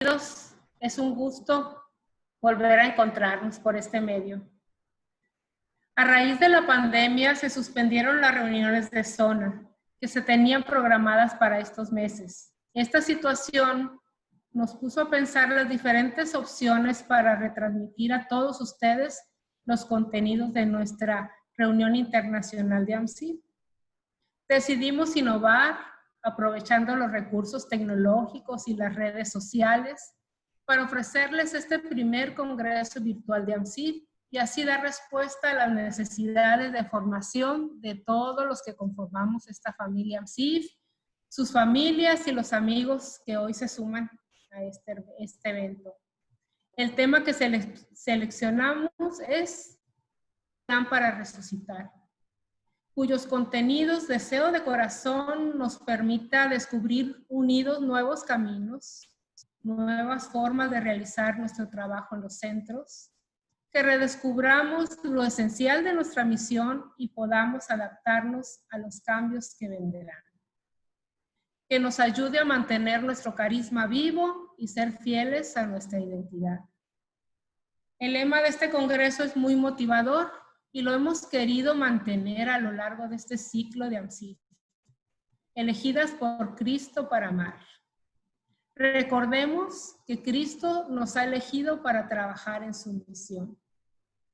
Es un gusto volver a encontrarnos por este medio. A raíz de la pandemia se suspendieron las reuniones de zona que se tenían programadas para estos meses. Esta situación nos puso a pensar las diferentes opciones para retransmitir a todos ustedes los contenidos de nuestra reunión internacional de AMSIF. Decidimos innovar aprovechando los recursos tecnológicos y las redes sociales para ofrecerles este primer congreso virtual de AMSIF y así dar respuesta a las necesidades de formación de todos los que conformamos esta familia AMSIF, sus familias y los amigos que hoy se suman a este evento. El tema que seleccionamos es Plan para Resucitar, cuyos contenidos deseo de corazón nos permita descubrir unidos nuevos caminos, nuevas formas de realizar nuestro trabajo en los centros, que redescubramos lo esencial de nuestra misión y podamos adaptarnos a los cambios que vendrán. Que nos ayude a mantener nuestro carisma vivo y ser fieles a nuestra identidad. El lema de este congreso es muy motivador y lo hemos querido mantener a lo largo de este ciclo de AMSIF. Elegidas por Cristo para amar. Recordemos que Cristo nos ha elegido para trabajar en su misión.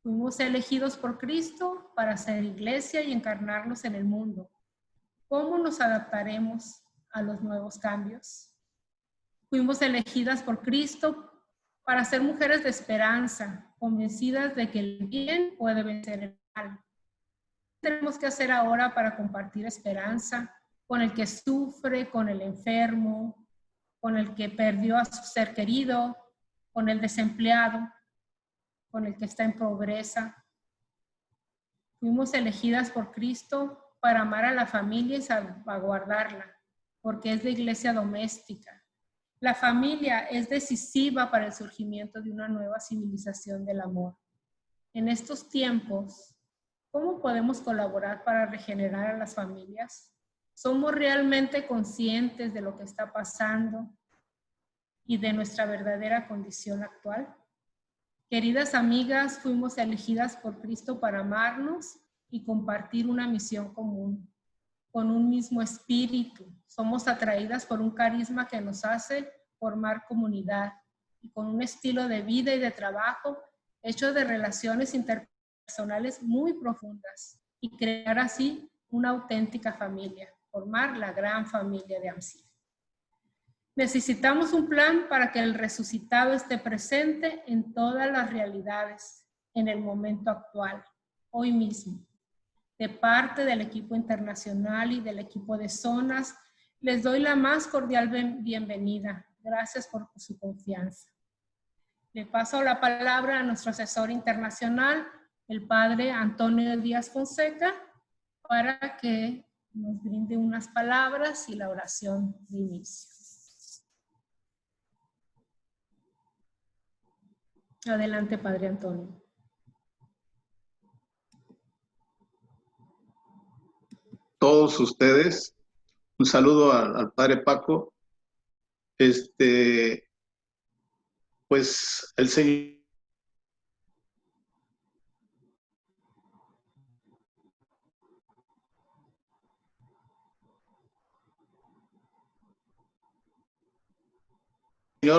Fuimos elegidos por Cristo para ser iglesia y encarnarnos en el mundo. ¿Cómo nos adaptaremos a los nuevos cambios? Fuimos elegidas por Cristo para ser mujeres de esperanza, convencidas de que el bien puede vencer el mal. ¿Qué tenemos que hacer ahora para compartir esperanza con el que sufre, con el enfermo, con el que perdió a su ser querido, con el desempleado, con el que está en pobreza? Fuimos elegidas por Cristo para amar a la familia y salvaguardarla, porque es la iglesia doméstica. La familia es decisiva para el surgimiento de una nueva civilización del amor. En estos tiempos, ¿cómo podemos colaborar para regenerar a las familias? ¿Somos realmente conscientes de lo que está pasando y de nuestra verdadera condición actual? Queridas amigas, fuimos elegidas por Cristo para amarnos y compartir una misión común, con un mismo espíritu. Somos atraídas por un carisma que nos hace formar comunidad y con un estilo de vida y de trabajo hecho de relaciones interpersonales muy profundas y crear así una auténtica familia, formar la gran familia de AMSIF. Necesitamos un plan para que el resucitado esté presente en todas las realidades, en el momento actual, hoy mismo. De parte del equipo internacional y del equipo de zonas, les doy la más cordial bienvenida. Gracias por su confianza. Le paso la palabra a nuestro asesor internacional, el padre Antonio Díaz Fonseca, para que nos brinde unas palabras y la oración de inicio. Adelante, padre Antonio. Todos ustedes, un saludo al padre Paco. Pues el Señor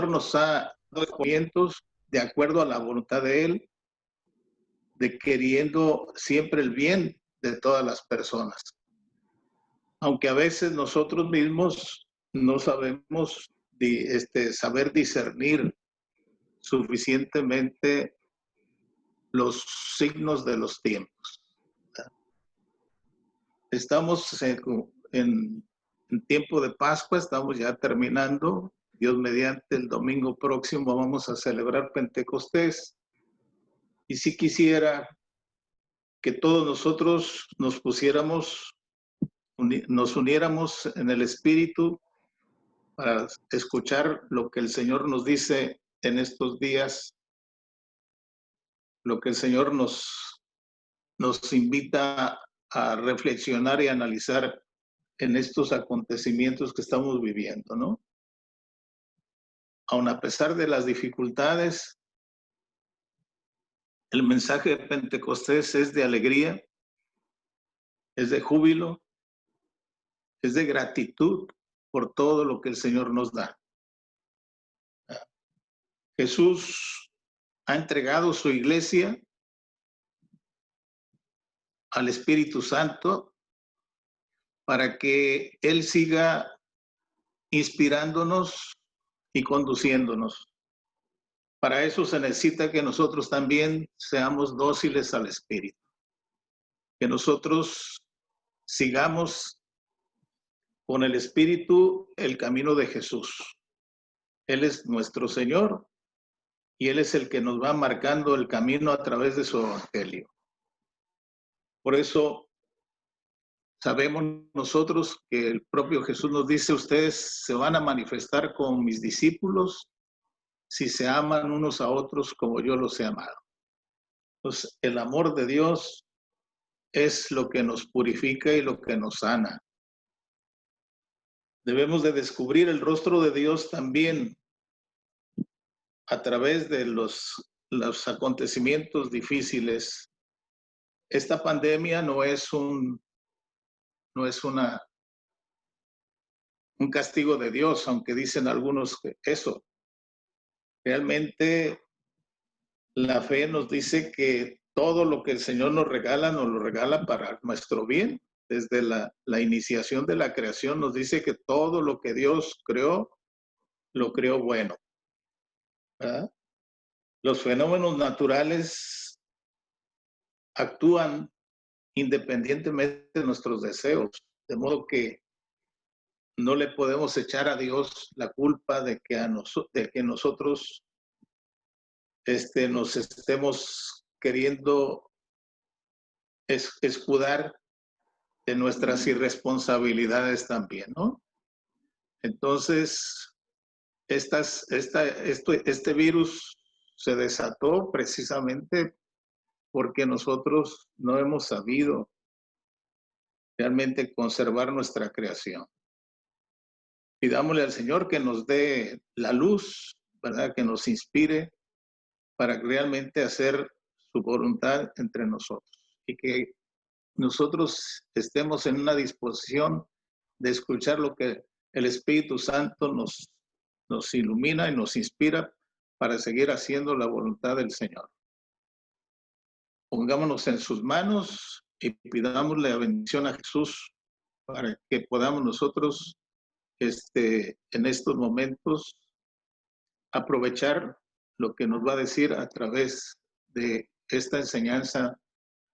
nos ha dado movimientos de acuerdo a la voluntad de Él, de queriendo siempre el bien de todas las personas. Aunque a veces nosotros mismos no sabemos saber discernir suficientemente los signos de los tiempos. Estamos en tiempo de Pascua, estamos ya terminando. Dios mediante, el domingo próximo vamos a celebrar Pentecostés. Y si quisiera que todos nosotros nos uniéramos en el Espíritu para escuchar lo que el Señor nos dice en estos días, lo que el Señor nos invita a reflexionar y analizar en estos acontecimientos que estamos viviendo, ¿no? aun a pesar de las dificultades, el mensaje de Pentecostés es de alegría, es de júbilo, es de gratitud por todo lo que el Señor nos da. Jesús ha entregado su iglesia al Espíritu Santo para que Él siga inspirándonos y conduciéndonos. Para eso se necesita que nosotros también seamos dóciles al Espíritu, que nosotros sigamos con el Espíritu el camino de Jesús. Él es nuestro Señor y Él es el que nos va marcando el camino a través de su evangelio. Por eso sabemos nosotros que el propio Jesús nos dice, ustedes se van a manifestar como mis discípulos si se aman unos a otros como yo los he amado. Pues el amor de Dios es lo que nos purifica y lo que nos sana. Debemos de descubrir el rostro de Dios también a través de los acontecimientos difíciles. Esta pandemia no es un castigo de Dios, aunque dicen algunos que eso. Realmente la fe nos dice que todo lo que el Señor nos lo regala para nuestro bien. Desde la iniciación de la creación nos dice que todo lo que Dios creó, lo creó bueno, ¿verdad? Los fenómenos naturales actúan independientemente de nuestros deseos, de modo que no le podemos echar a Dios la culpa de que nosotros nos estemos queriendo escudar de nuestras irresponsabilidades también, ¿no? Entonces, este virus se desató precisamente porque nosotros no hemos sabido realmente conservar nuestra creación. Pidámosle al Señor que nos dé la luz, ¿verdad? Que nos inspire para realmente hacer su voluntad entre nosotros y que nosotros estemos en una disposición de escuchar lo que el Espíritu Santo nos ilumina y nos inspira para seguir haciendo la voluntad del Señor. Pongámonos en sus manos y pidámosle la bendición a Jesús para que podamos nosotros en estos momentos aprovechar lo que nos va a decir a través de esta enseñanza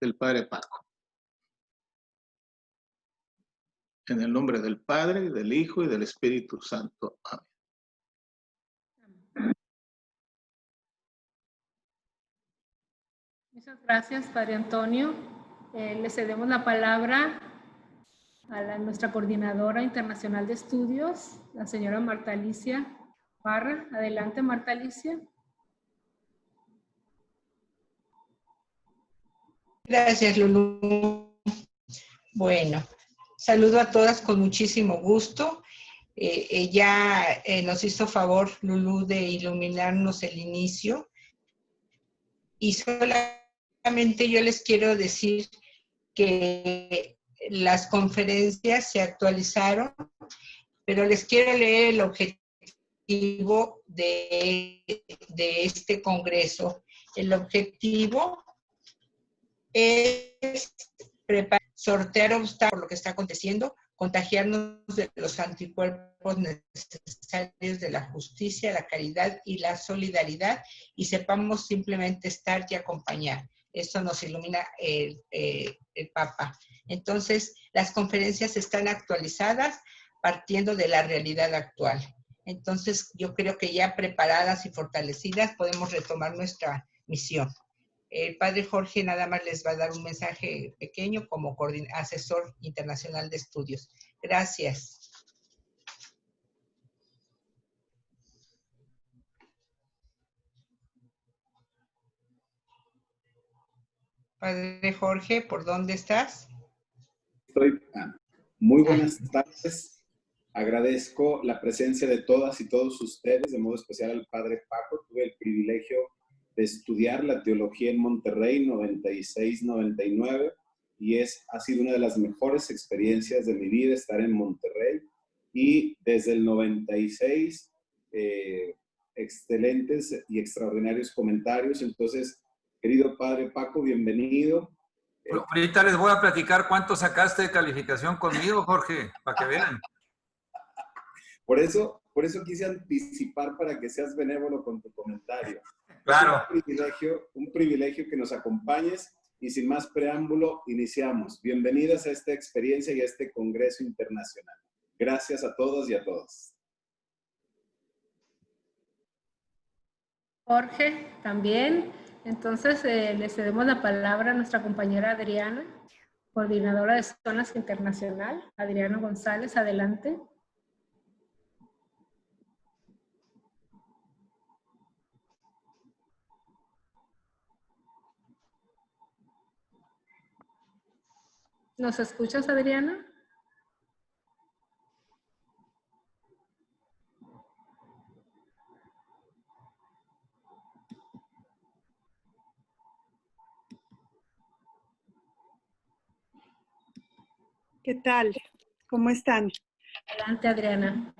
del Padre Paco. En el nombre del Padre, del Hijo y del Espíritu Santo. Amén. Muchas gracias, Padre Antonio. Le cedemos la palabra a nuestra coordinadora internacional de estudios, la señora Marta Alicia Parra. Adelante, Marta Alicia. Gracias, Lulú. Bueno, saludo a todas con muchísimo gusto. Ella nos hizo favor, Lulú, de iluminarnos el inicio. Y solamente yo les quiero decir que las conferencias se actualizaron, pero les quiero leer el objetivo de este congreso. El objetivo es sortear obstáculos por lo que está aconteciendo, contagiarnos de los anticuerpos necesarios de la justicia, la caridad y la solidaridad, y sepamos simplemente estar y acompañar. Esto nos ilumina el Papa. Entonces, las conferencias están actualizadas partiendo de la realidad actual. Entonces, yo creo que ya preparadas y fortalecidas podemos retomar nuestra misión. El padre Jorge nada más les va a dar un mensaje pequeño como asesor internacional de estudios. Gracias. Padre Jorge, ¿por dónde estás? Muy buenas tardes. Agradezco la presencia de todas y todos ustedes, de modo especial al Padre Paco. Tuve el privilegio de estudiar la teología en Monterrey 96-99 y ha sido una de las mejores experiencias de mi vida estar en Monterrey. Y desde el 96, excelentes y extraordinarios comentarios. Entonces, querido Padre Paco, bienvenido. Ahorita les voy a platicar cuánto sacaste de calificación conmigo, Jorge, para que vean. Por eso quise anticipar para que seas benévolo con tu comentario. Claro. Es un privilegio que nos acompañes y sin más preámbulo, iniciamos. Bienvenidas a esta experiencia y a este Congreso Internacional. Gracias a todos y a todas. Jorge, también. Entonces, le cedemos la palabra a nuestra compañera Adriana, coordinadora de Zonas Internacional. Adriana González, adelante. ¿Nos escuchas, Adriana? ¿Qué tal? ¿Cómo están? Adelante, Adriana.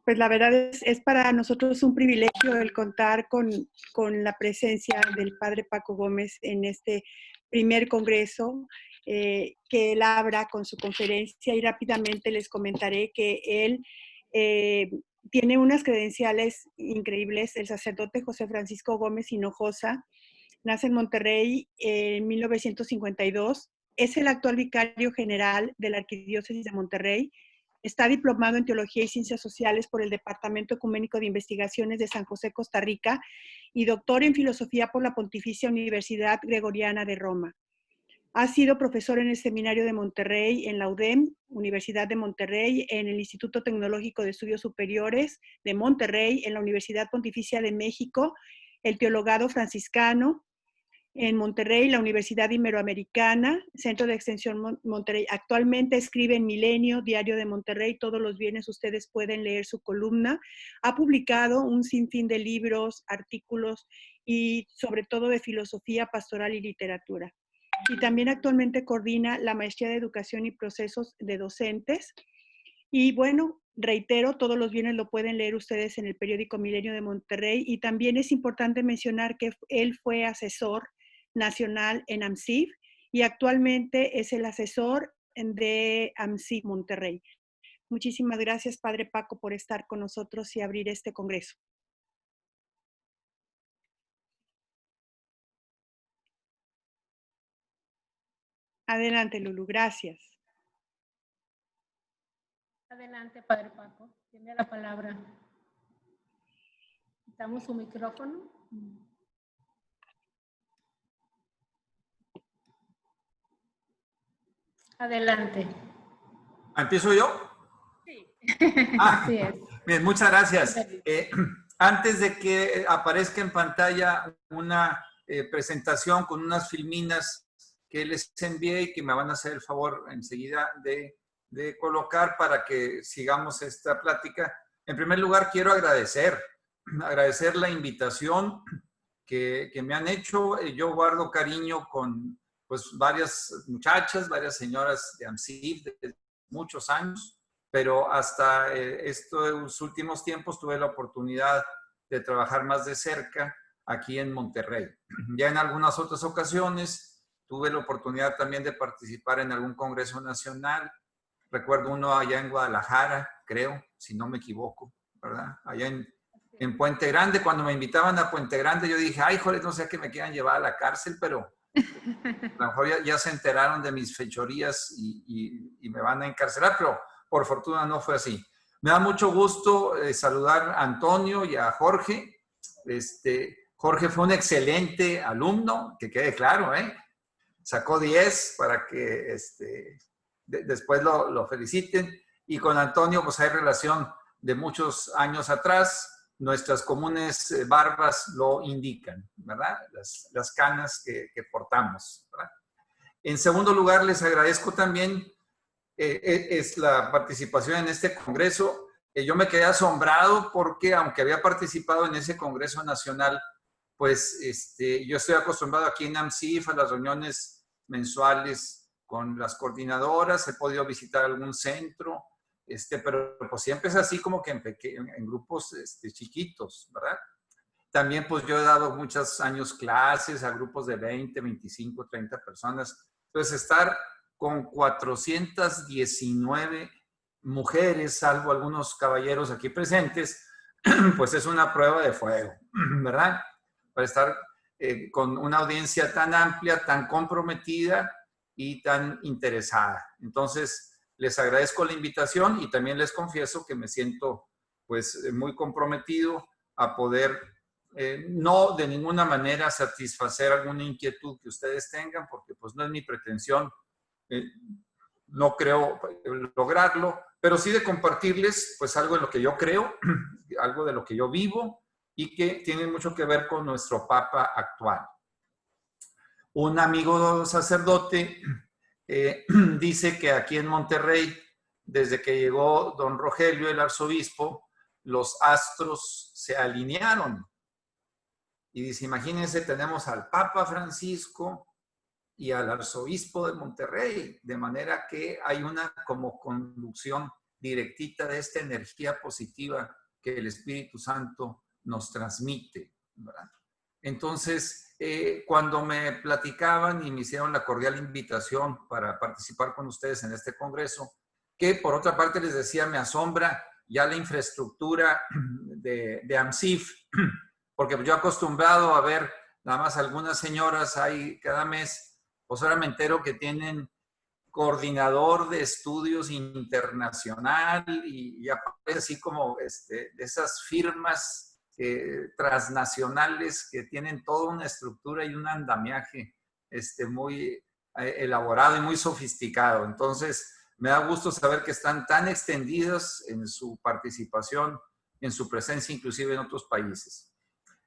Pues la verdad es para nosotros un privilegio el contar con la presencia del Padre Paco Gómez en este primer congreso que él abra con su conferencia, y rápidamente les comentaré que él tiene unas credenciales increíbles. El sacerdote José Francisco Gómez Hinojosa nace en Monterrey en 1952. Es el actual vicario general de la Arquidiócesis de Monterrey. Está diplomado en Teología y Ciencias Sociales por el Departamento Ecuménico de Investigaciones de San José, Costa Rica, y doctor en Filosofía por la Pontificia Universidad Gregoriana de Roma. Ha sido profesor en el Seminario de Monterrey, en la UDEM, Universidad de Monterrey, en el Instituto Tecnológico de Estudios Superiores de Monterrey, en la Universidad Pontificia de México, el Teologado Franciscano, en Monterrey, la Universidad Iberoamericana, Centro de Extensión Monterrey. Actualmente escribe en Milenio, Diario de Monterrey. Todos los viernes ustedes pueden leer su columna. Ha publicado un sinfín de libros, artículos y sobre todo de filosofía pastoral y literatura. Y también actualmente coordina la Maestría de Educación y Procesos de Docentes. Y bueno, reitero, todos los viernes lo pueden leer ustedes en el periódico Milenio de Monterrey. Y también es importante mencionar que él fue asesor nacional en AMCIF y actualmente es el asesor de AMCIF Monterrey. Muchísimas gracias, Padre Paco, por estar con nosotros y abrir este congreso. Adelante, Lulu, gracias. Adelante, Padre Paco. Tiene la palabra. Quitamos su micrófono. Adelante. ¿Empiezo yo? Sí. Así es. Bien, muchas gracias. Antes de que aparezca en pantalla una presentación con unas filminas que les envié y que me van a hacer el favor enseguida de colocar para que sigamos esta plática. En primer lugar, quiero agradecer la invitación que me han hecho. Yo guardo cariño con pues varias muchachas, varias señoras de AMCIF de muchos años, pero hasta estos últimos tiempos tuve la oportunidad de trabajar más de cerca aquí en Monterrey. Ya en algunas otras ocasiones tuve la oportunidad también de participar en algún congreso nacional. Recuerdo uno allá en Guadalajara, creo, si no me equivoco, ¿verdad? Allá en Puente Grande. Cuando me invitaban a Puente Grande, yo dije, ay, joder, no sé que me quieran llevar a la cárcel, pero a lo mejor ya se enteraron de mis fechorías y me van a encarcelar, pero por fortuna no fue así. Me da mucho gusto saludar a Antonio y a Jorge. Jorge fue un excelente alumno, que quede claro, ¿eh? Sacó 10 para que después lo feliciten. Y con Antonio, pues hay relación de muchos años atrás. Nuestras comunes barbas lo indican, ¿verdad? Las canas que portamos, ¿verdad? En segundo lugar, les agradezco también es la participación en este congreso. Yo me quedé asombrado porque, aunque había participado en ese congreso nacional, pues yo estoy acostumbrado aquí en AMSIF a las reuniones mensuales con las coordinadoras, he podido visitar algún centro, pero pues siempre es así como que en grupos chiquitos, ¿verdad? También pues yo he dado muchos años clases a grupos de 20, 25, 30 personas. Entonces estar con 419 mujeres, salvo algunos caballeros aquí presentes, pues es una prueba de fuego, ¿verdad? Para estar con una audiencia tan amplia, tan comprometida y tan interesada. Entonces, les agradezco la invitación y también les confieso que me siento pues muy comprometido a poder no de ninguna manera satisfacer alguna inquietud que ustedes tengan, porque pues no es mi pretensión, no creo lograrlo, pero sí de compartirles pues algo de lo que yo creo, algo de lo que yo vivo y que tiene mucho que ver con nuestro Papa actual. Un amigo sacerdote dice que aquí en Monterrey, desde que llegó don Rogelio, el arzobispo, los astros se alinearon. Y dice, imagínense, tenemos al Papa Francisco y al arzobispo de Monterrey, de manera que hay una como conducción directita de esta energía positiva que el Espíritu Santo nos transmite, ¿verdad? Entonces, cuando me platicaban y me hicieron la cordial invitación para participar con ustedes en este congreso, que por otra parte les decía, me asombra ya la infraestructura de AMSIF, porque yo acostumbrado a ver nada más algunas señoras ahí cada mes, pues ahora me entero que tienen coordinador de estudios internacional y aparece así como de esas firmas transnacionales que tienen toda una estructura y un andamiaje muy elaborado y muy sofisticado. Entonces, me da gusto saber que están tan extendidos en su participación, en su presencia, inclusive en otros países.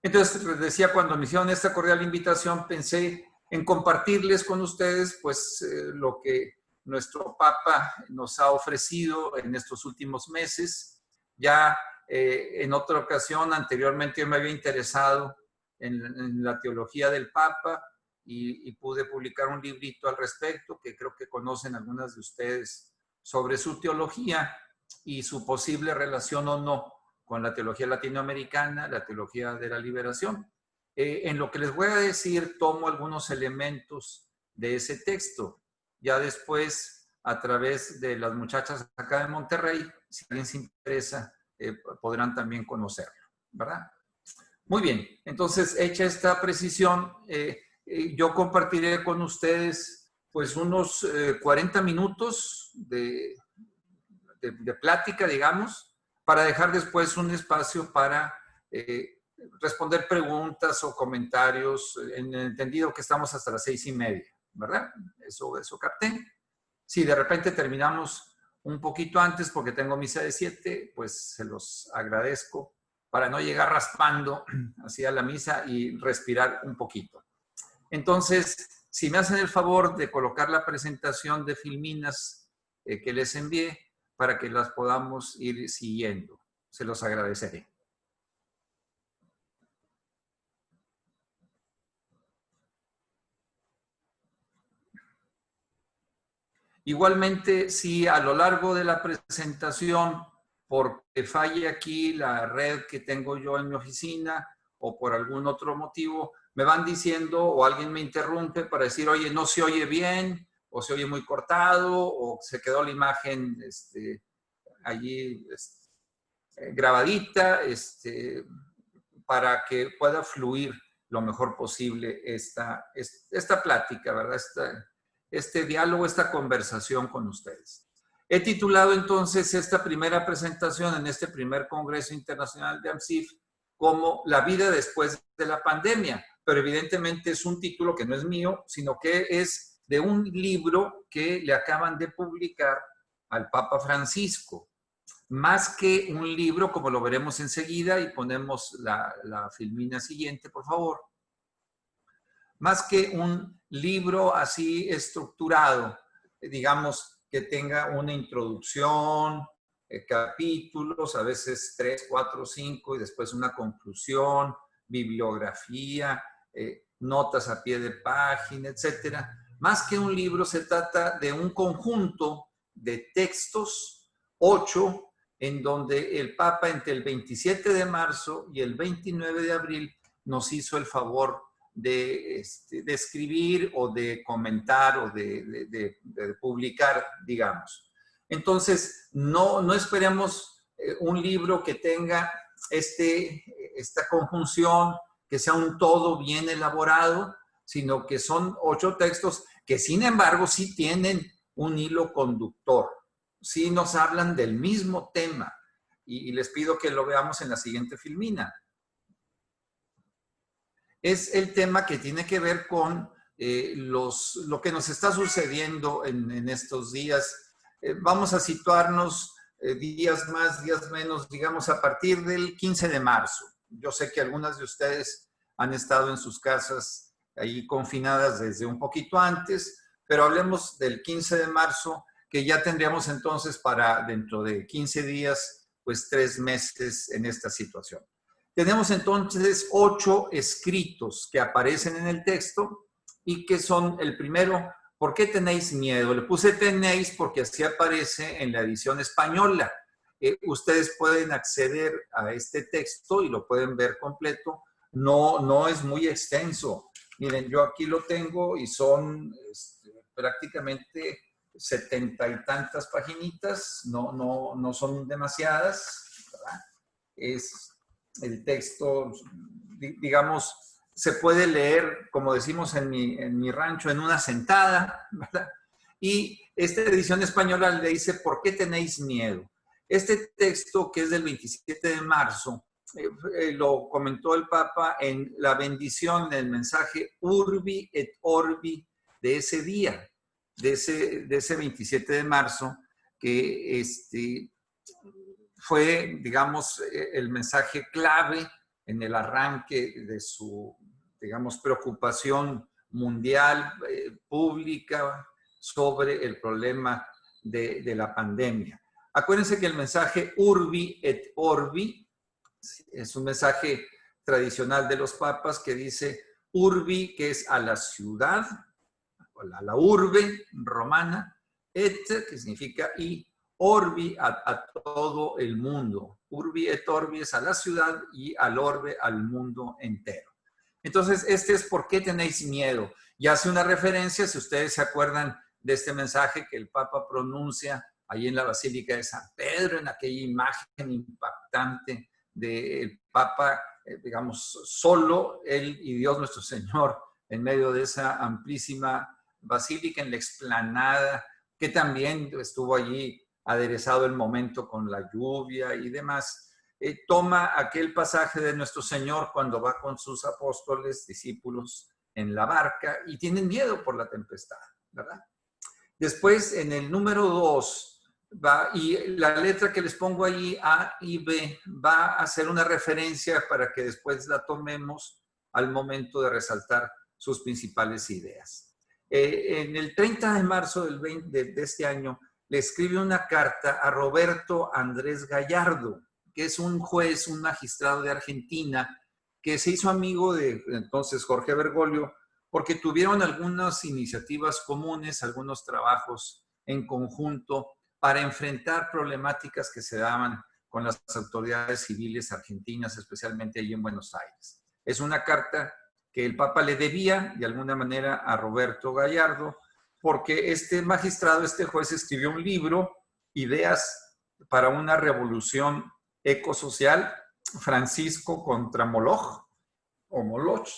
Entonces, les decía, cuando me hicieron esta cordial invitación, pensé en compartirles con ustedes pues lo que nuestro Papa nos ha ofrecido en estos últimos meses. Ya en otra ocasión, anteriormente, yo me había interesado en la teología del Papa y pude publicar un librito al respecto que creo que conocen algunas de ustedes sobre su teología y su posible relación o no con la teología latinoamericana, la teología de la liberación. En lo que les voy a decir, tomo algunos elementos de ese texto. Ya después, a través de las muchachas acá de Monterrey, si alguien se interesa, podrán también conocerlo, ¿verdad? Muy bien, entonces, hecha esta precisión, yo compartiré con ustedes pues unos 40 minutos de plática, digamos, para dejar después un espacio para responder preguntas o comentarios, en el entendido que estamos hasta las 6:30, ¿verdad? Eso capté. Si de repente terminamos un poquito antes porque tengo misa de 7, pues se los agradezco para no llegar raspando hacia la misa y respirar un poquito. Entonces, si me hacen el favor de colocar la presentación de filminas que les envié para que las podamos ir siguiendo, se los agradeceré. Igualmente, si a lo largo de la presentación, porque falle aquí la red que tengo yo en mi oficina o por algún otro motivo, me van diciendo o alguien me interrumpe para decir, oye, no se oye bien, o se oye muy cortado, o se quedó la imagen allí grabadita, para que pueda fluir lo mejor posible esta plática, ¿verdad? Este diálogo, esta conversación con ustedes. He titulado entonces esta primera presentación en este primer Congreso Internacional de AMSIF como La vida después de la pandemia, pero evidentemente es un título que no es mío, sino que es de un libro que le acaban de publicar al Papa Francisco. Más que un libro, como lo veremos enseguida, y ponemos la filmina siguiente, por favor. Más que un libro así estructurado, digamos, que tenga una introducción, capítulos, a veces 3, 4, 5, y después una conclusión, bibliografía, notas a pie de página, etcétera. Más que un libro, se trata de un conjunto de textos, 8, en donde el Papa entre el 27 de marzo y el 29 de abril nos hizo el favor de escribir o de comentar o de publicar, digamos. Entonces, no esperemos un libro que tenga esta conjunción, que sea un todo bien elaborado, sino que son 8 textos que, sin embargo, sí tienen un hilo conductor. Sí nos hablan del mismo tema. Y les pido que lo veamos en la siguiente filmina. Es el tema que tiene que ver con lo que nos está sucediendo en estos días. Vamos a situarnos días más, días menos, digamos a partir del 15 de marzo. Yo sé que algunas de ustedes han estado en sus casas ahí confinadas desde un poquito antes, pero hablemos del 15 de marzo, que ya tendríamos entonces para dentro de 15 días, pues 3 meses en esta situación. Tenemos entonces 8 escritos que aparecen en el texto y que son el primero, ¿por qué tenéis miedo? Le puse tenéis porque así aparece en la edición española. Ustedes pueden acceder a este texto y lo pueden ver completo. No es muy extenso. Miren, yo aquí lo tengo y son prácticamente 70 y tantas paginitas. No son demasiadas, ¿verdad? Es el texto, digamos, se puede leer, como decimos en mi rancho, en una sentada, ¿verdad? Y esta edición española le dice, ¿por qué tenéis miedo? Este texto, que es del 27 de marzo, lo comentó el Papa en la bendición, en el mensaje Urbi et Orbi de ese día, de ese 27 de marzo, que fue, digamos, el mensaje clave en el arranque de su, digamos, preocupación mundial, pública, sobre el problema de la pandemia. Acuérdense que el mensaje Urbi et Orbi es un mensaje tradicional de los papas que dice Urbi, que es a la ciudad, a la urbe romana, et, que significa y, Orbi a todo el mundo. Urbi et Orbi es a la ciudad y al orbe al mundo entero. Entonces, este es ¿por qué tenéis miedo? Y hace una referencia, si ustedes se acuerdan de este mensaje que el Papa pronuncia ahí en la Basílica de San Pedro, en aquella imagen impactante del Papa, digamos, solo él y Dios nuestro Señor en medio de esa amplísima basílica, en la explanada, que también estuvo allí aderezado el momento con la lluvia y demás. Toma aquel pasaje de nuestro Señor cuando va con sus apóstoles, discípulos, en la barca y tienen miedo por la tempestad, ¿verdad? Después, en el número 2, va, y la letra que les pongo allí, A y B, va a hacer una referencia para que después la tomemos al momento de resaltar sus principales ideas. En el 30 de marzo de este año, le escribe una carta a Roberto Andrés Gallardo, que es un juez, un magistrado de Argentina, que se hizo amigo de entonces Jorge Bergoglio, porque tuvieron algunas iniciativas comunes, algunos trabajos en conjunto para enfrentar problemáticas que se daban con las autoridades civiles argentinas, especialmente allí en Buenos Aires. Es una carta que el Papa le debía, de alguna manera, a Roberto Gallardo, porque este magistrado, este juez, escribió un libro, Ideas para una revolución ecosocial, Francisco contra Moloch, o Moloch,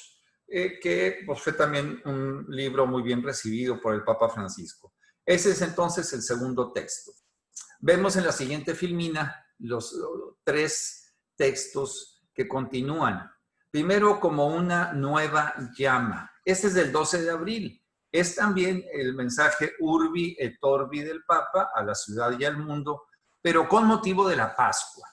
que pues, fue también un libro muy bien recibido por el Papa Francisco. Ese es entonces el segundo texto. Vemos en la siguiente filmina los 3 textos que continúan. Primero, como una nueva llama. Este es del 12 de abril. Es también el mensaje Urbi et Orbi del Papa a la ciudad y al mundo, pero con motivo de la Pascua.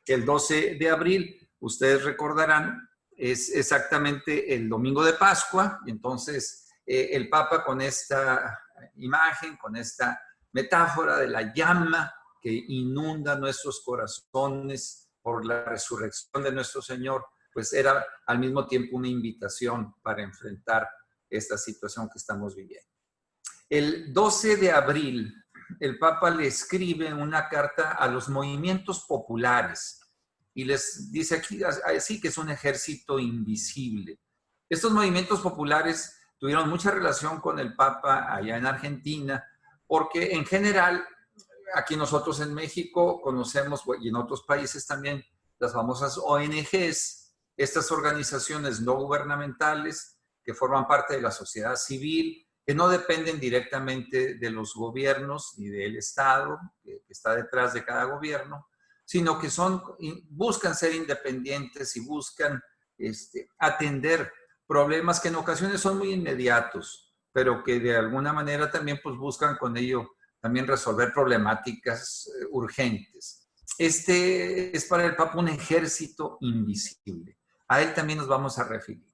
El 12 de abril, ustedes recordarán, es exactamente el domingo de Pascua, y entonces el Papa con esta imagen, con esta metáfora de la llama que inunda nuestros corazones por la resurrección de nuestro Señor, pues era al mismo tiempo una invitación para enfrentar esta situación que estamos viviendo. El 12 de abril, el Papa le escribe una carta a los movimientos populares y les dice aquí así que es un ejército invisible. Estos movimientos populares tuvieron mucha relación con el Papa allá en Argentina, porque en general, aquí nosotros en México conocemos, y en otros países también, las famosas ONGs, estas organizaciones no gubernamentales que forman parte de la sociedad civil, que no dependen directamente de los gobiernos ni del Estado, que está detrás de cada gobierno, sino que buscan ser independientes y buscan atender problemas que en ocasiones son muy inmediatos, pero que de alguna manera también pues, buscan con ello también resolver problemáticas urgentes. Este es para el Papa un ejército invisible. A él también nos vamos a referir.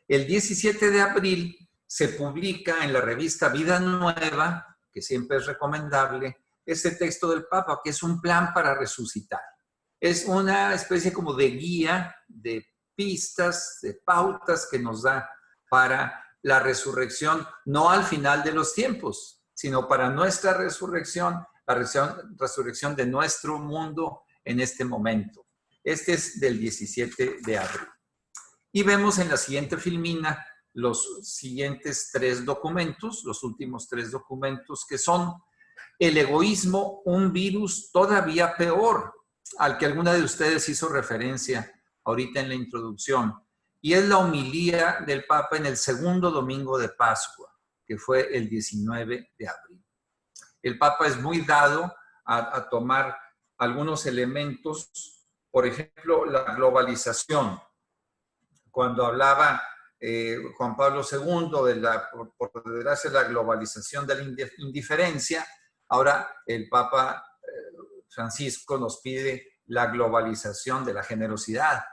El 17 de abril se publica en la revista Vida Nueva, que siempre es recomendable, este texto del Papa, que es un plan para resucitar. Es una especie como de guía, de pistas, de pautas que nos da para la resurrección, no al final de los tiempos, sino para nuestra resurrección, la resurrección de nuestro mundo en este momento. Este es del 17 de abril. Y vemos en la siguiente filmina los siguientes 3 documentos, los últimos 3 documentos, que son el egoísmo, un virus todavía peor, al que alguna de ustedes hizo referencia ahorita en la introducción, y es la homilía del Papa en el segundo domingo de Pascua, que fue el 19 de abril. El Papa es muy dado a tomar algunos elementos, por ejemplo, la globalización. Cuando hablaba Juan Pablo II por desgracia, la globalización de la indiferencia, ahora el Papa Francisco nos pide la globalización de la generosidad,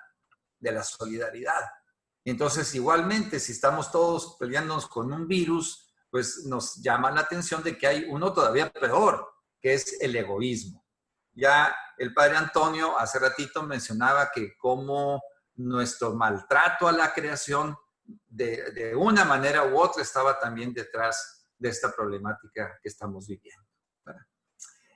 de la solidaridad. Entonces, igualmente, si estamos todos peleándonos con un virus, pues nos llama la atención de que hay uno todavía peor, que es el egoísmo. Ya el padre Antonio hace ratito mencionaba que como nuestro maltrato a la creación de una manera u otra estaba también detrás de esta problemática que estamos viviendo.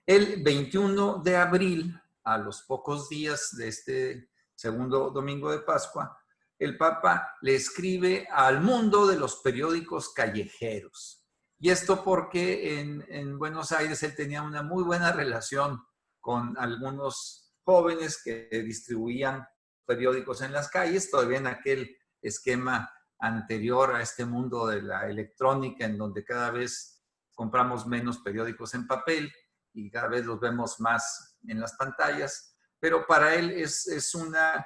El 21 de abril, a los pocos días de este segundo domingo de Pascua, el Papa le escribe al mundo de los periódicos callejeros. Y esto porque en Buenos Aires él tenía una muy buena relación con algunos jóvenes que distribuían periódicos en las calles, todavía en aquel esquema anterior a este mundo de la electrónica, en donde cada vez compramos menos periódicos en papel y cada vez los vemos más en las pantallas, pero para él es una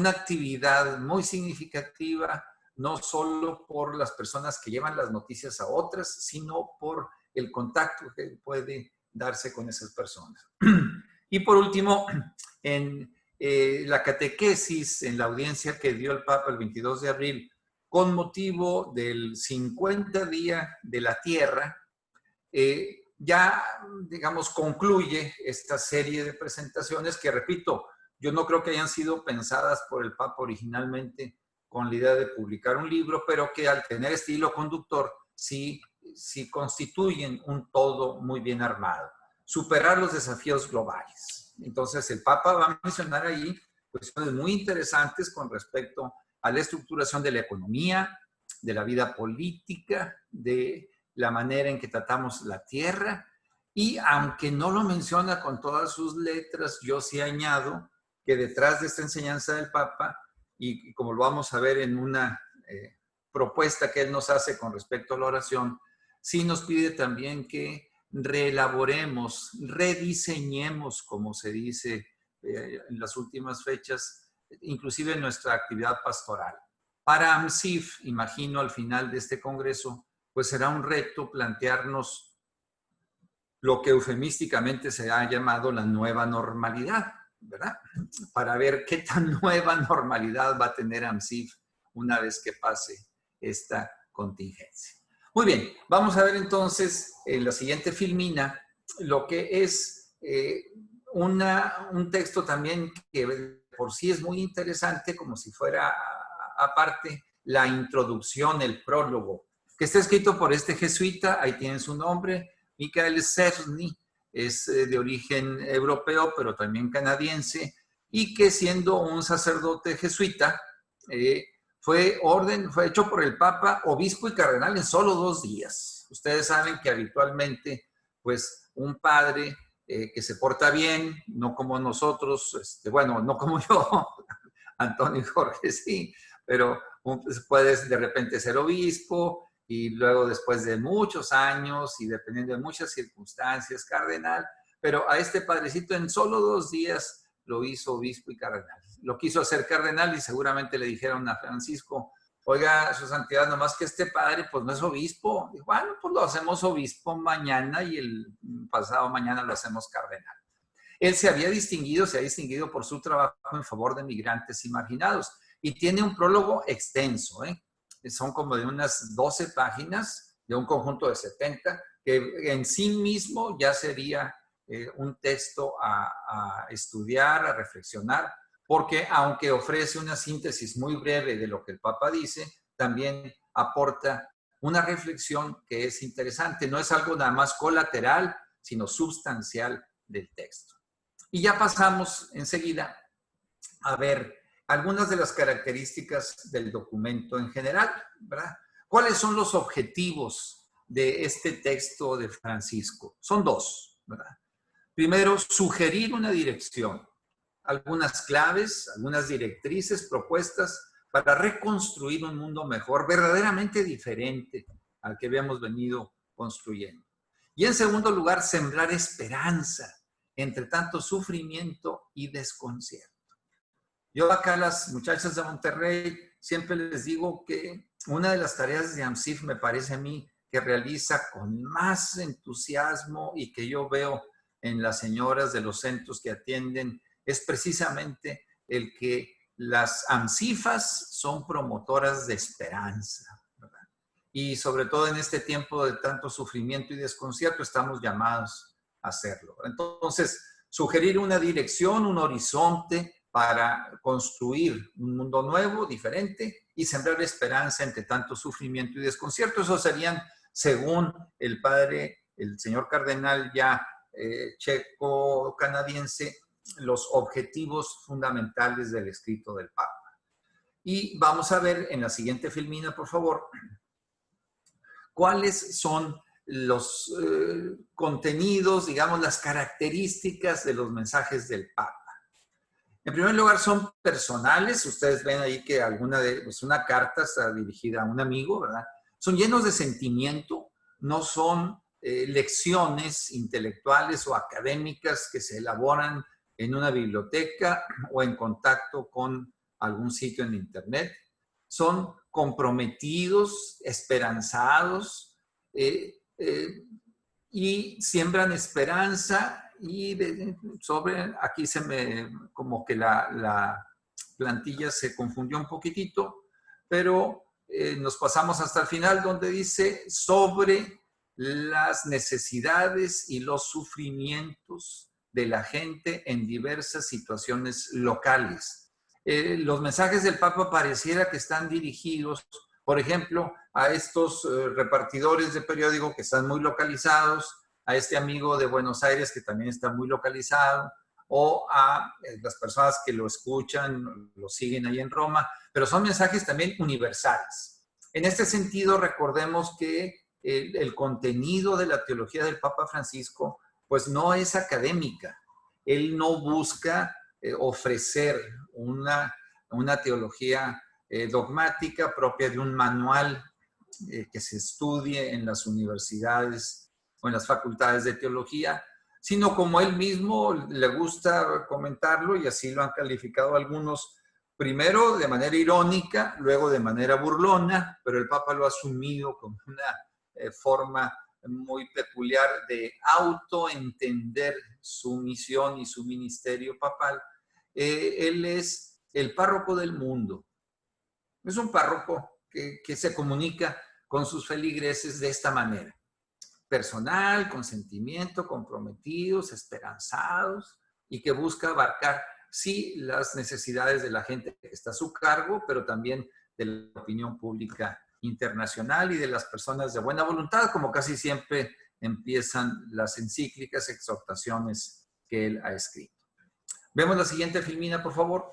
actividad muy significativa, no solo por las personas que llevan las noticias a otras, sino por el contacto que puede darse con esas personas. Y por último, en la catequesis, en la audiencia que dio el Papa el 22 de abril, con motivo del 50 día de la Tierra, ya, digamos, concluye esta serie de presentaciones que, repito, yo no creo que hayan sido pensadas por el Papa originalmente con la idea de publicar un libro, pero que al tener este hilo conductor, sí constituyen un todo muy bien armado. Superar los desafíos globales. Entonces, el Papa va a mencionar ahí cuestiones muy interesantes con respecto a la estructuración de la economía, de la vida política, de la manera en que tratamos la tierra. Y aunque no lo menciona con todas sus letras, yo sí añado que detrás de esta enseñanza del Papa, y como lo vamos a ver en una propuesta que él nos hace con respecto a la oración, sí nos pide también que reelaboremos, rediseñemos, como se dice en las últimas fechas, inclusive nuestra actividad pastoral. Para AMSIF, imagino al final de este congreso, pues será un reto plantearnos lo que eufemísticamente se ha llamado la nueva normalidad, ¿verdad? Para ver qué tan nueva normalidad va a tener AMSIF una vez que pase esta contingencia. Muy bien, vamos a ver entonces en la siguiente filmina lo que es un texto también que por sí es muy interesante, como si fuera aparte la introducción, el prólogo, que está escrito por este jesuita, ahí tienen su nombre, Michael Cerny, es de origen europeo, pero también canadiense, y que siendo un sacerdote jesuita, fue hecho por el Papa, obispo y cardenal en solo 2 días. Ustedes saben que habitualmente, pues, un padre que se porta bien, no como nosotros, bueno, no como yo, Antonio y Jorge, sí, pero puedes de repente ser obispo y luego después de muchos años y dependiendo de muchas circunstancias, cardenal, pero a este padrecito en solo 2 días lo hizo obispo y cardenal. Lo quiso hacer cardenal y seguramente le dijeron a Francisco, oiga, su santidad, nomás que este padre pues no es obispo. Dijo, bueno, pues lo hacemos obispo mañana y el pasado mañana lo hacemos cardenal. Él se ha distinguido por su trabajo en favor de migrantes y marginados y tiene un prólogo extenso, son como de unas 12 páginas de un conjunto de 70, que en sí mismo ya sería un texto a estudiar, a reflexionar, porque aunque ofrece una síntesis muy breve de lo que el Papa dice, también aporta una reflexión que es interesante. No es algo nada más colateral, sino sustancial del texto. Y ya pasamos enseguida a ver algunas de las características del documento en general, ¿verdad? ¿Cuáles son los objetivos de este texto de Francisco? Son 2, ¿verdad? Primero, sugerir una dirección, algunas claves, algunas directrices propuestas para reconstruir un mundo mejor, verdaderamente diferente al que habíamos venido construyendo. Y en segundo lugar, sembrar esperanza entre tanto sufrimiento y desconcierto. Yo acá a las muchachas de Monterrey siempre les digo que una de las tareas de AMSIF me parece a mí que realiza con más entusiasmo y que yo veo en las señoras de los centros que atienden es precisamente el que las AMSIFAs son promotoras de esperanza, ¿verdad? Y sobre todo en este tiempo de tanto sufrimiento y desconcierto estamos llamados a hacerlo. Entonces, sugerir una dirección, un horizonte para construir un mundo nuevo, diferente, y sembrar esperanza entre tanto sufrimiento y desconcierto. Eso serían, según el padre, el señor cardenal ya checo-canadiense, los objetivos fundamentales del escrito del Papa. Y vamos a ver en la siguiente filmina, por favor, cuáles son los contenidos, digamos, las características de los mensajes del Papa. En primer lugar, son personales. Ustedes ven ahí que una carta está dirigida a un amigo, ¿verdad? Son llenos de sentimiento, no son lecciones intelectuales o académicas que se elaboran en una biblioteca o en contacto con algún sitio en internet. Son comprometidos, esperanzados y siembran esperanza. Y aquí como que la plantilla se confundió un poquitito, pero nos pasamos hasta el final donde dice sobre las necesidades y los sufrimientos de la gente en diversas situaciones locales. Los mensajes del Papa pareciera que están dirigidos, por ejemplo, a estos repartidores de periódico que están muy localizados, a este amigo de Buenos Aires que también está muy localizado, o a las personas que lo escuchan, lo siguen ahí en Roma, pero son mensajes también universales. En este sentido, recordemos que el contenido de la teología del Papa Francisco, pues no es académica. Él no busca ofrecer una teología dogmática propia de un manual que se estudie en las universidades o en las facultades de teología, sino como él mismo le gusta comentarlo, y así lo han calificado algunos, primero de manera irónica, luego de manera burlona, pero el Papa lo ha asumido como una forma muy peculiar de autoentender su misión y su ministerio papal. Él es el párroco del mundo. Es un párroco que se comunica con sus feligreses de esta manera: personal, con sentimiento, comprometidos, esperanzados, y que busca abarcar, sí, las necesidades de la gente que está a su cargo, pero también de la opinión pública internacional y de las personas de buena voluntad, como casi siempre empiezan las encíclicas, exhortaciones que él ha escrito. Vemos la siguiente filmina, por favor.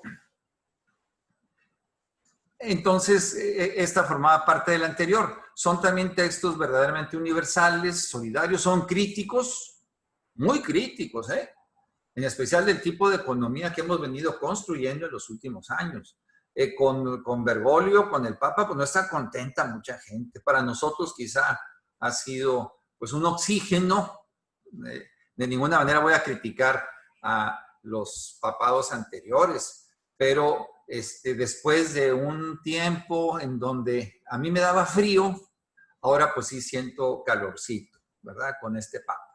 Entonces, esta formaba parte del anterior. Son también textos verdaderamente universales, solidarios, son críticos, muy críticos, en especial del tipo de economía que hemos venido construyendo en los últimos años. Con Bergoglio, con el Papa, pues no está contenta mucha gente. Para nosotros quizá ha sido pues un oxígeno. De ninguna manera voy a criticar a los papados anteriores, pero después de un tiempo en donde a mí me daba frío, ahora pues sí siento calorcito, ¿verdad? Con este Papa.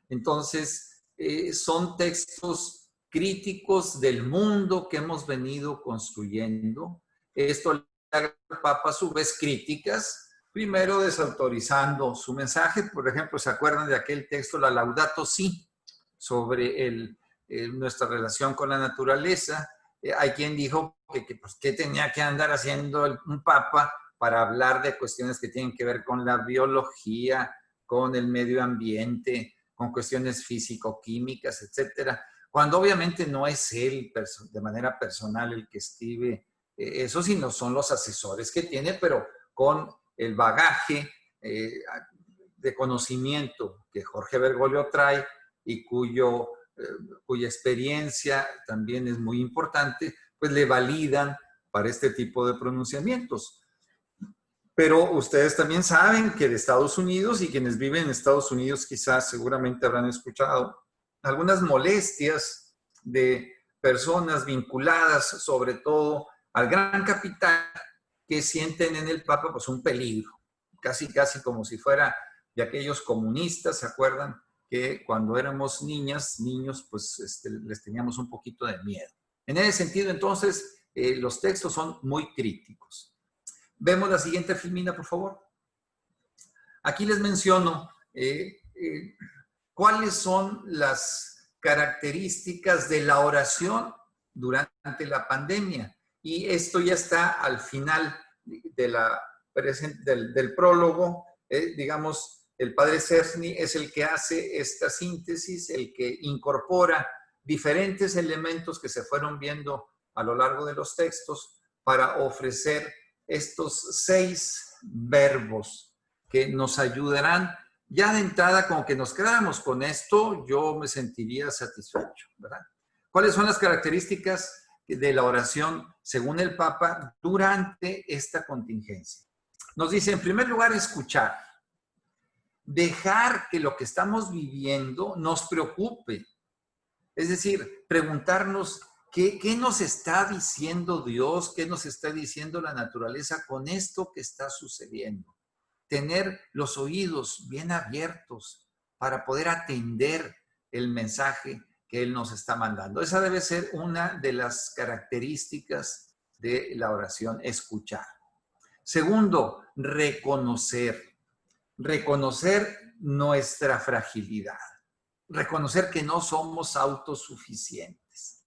Entonces, son textos críticos del mundo que hemos venido construyendo. Esto le da al Papa a su vez críticas, primero desautorizando su mensaje. Por ejemplo, ¿se acuerdan de aquel texto, la Laudato Si, sobre nuestra relación con la naturaleza? Hay quien dijo pues, ¿qué tenía que andar haciendo un Papa para hablar de cuestiones que tienen que ver con la biología, con el medio ambiente, con cuestiones físico-químicas, etcétera? Cuando obviamente no es él de manera personal el que escribe eso, sino son los asesores que tiene, pero con el bagaje de conocimiento que Jorge Bergoglio trae y cuya experiencia también es muy importante, pues le validan para este tipo de pronunciamientos. Pero ustedes también saben que de Estados Unidos, y quienes viven en Estados Unidos quizás seguramente habrán escuchado algunas molestias de personas vinculadas sobre todo al gran capital, que sienten en el Papa pues un peligro, casi como si fuera de aquellos comunistas, ¿se acuerdan? Que cuando éramos niños, pues les teníamos un poquito de miedo. En ese sentido, entonces, los textos son muy críticos. Vemos la siguiente filmina, por favor. Aquí les menciono cuáles son las características de la oración durante la pandemia. Y esto ya está al final del prólogo. Digamos, el padre Szczesny es el que hace esta síntesis, el que incorpora diferentes elementos que se fueron viendo a lo largo de los textos para ofrecer estos 6 verbos que nos ayudarán. Ya de entrada, como que nos quedáramos con esto, yo me sentiría satisfecho, ¿verdad? ¿Cuáles son las características de la oración según el Papa durante esta contingencia? Nos dice, en primer lugar, escuchar. Dejar que lo que estamos viviendo nos preocupe. Es decir, preguntarnos qué nos está diciendo Dios, qué nos está diciendo la naturaleza con esto que está sucediendo. Tener los oídos bien abiertos para poder atender el mensaje que Él nos está mandando. Esa debe ser una de las características de la oración, escuchar. Segundo, reconocer. Reconocer nuestra fragilidad. Reconocer que no somos autosuficientes.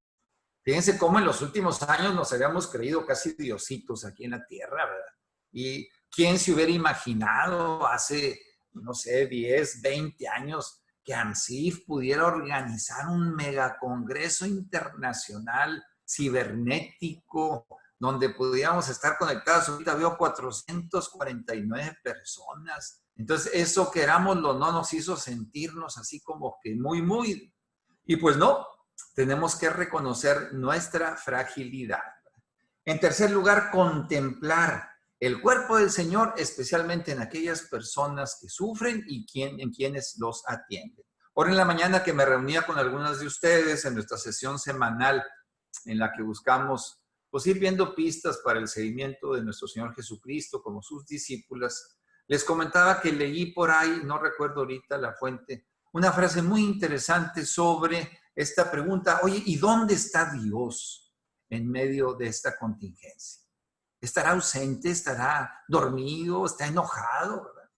Fíjense cómo en los últimos años nos habíamos creído casi diositos aquí en la tierra, ¿verdad? Y quién se hubiera imaginado hace, no sé, 10, 20 años que ANSIF pudiera organizar un megacongreso internacional cibernético donde pudiéramos estar conectados. Ahorita veo 449 personas. Entonces, eso, querámoslo, no nos hizo sentirnos así como que muy. Y pues no, tenemos que reconocer nuestra fragilidad. En tercer lugar, contemplar el cuerpo del Señor, especialmente en aquellas personas que sufren y en quienes los atienden. Ahora en la mañana que me reunía con algunas de ustedes en nuestra sesión semanal en la que buscamos pues ir viendo pistas para el seguimiento de nuestro Señor Jesucristo como sus discípulas, les comentaba que leí por ahí, no recuerdo ahorita la fuente, una frase muy interesante sobre esta pregunta: oye, ¿y dónde está Dios en medio de esta contingencia? ¿Estará ausente? ¿Estará dormido? ¿Está enojado? ¿Verdad?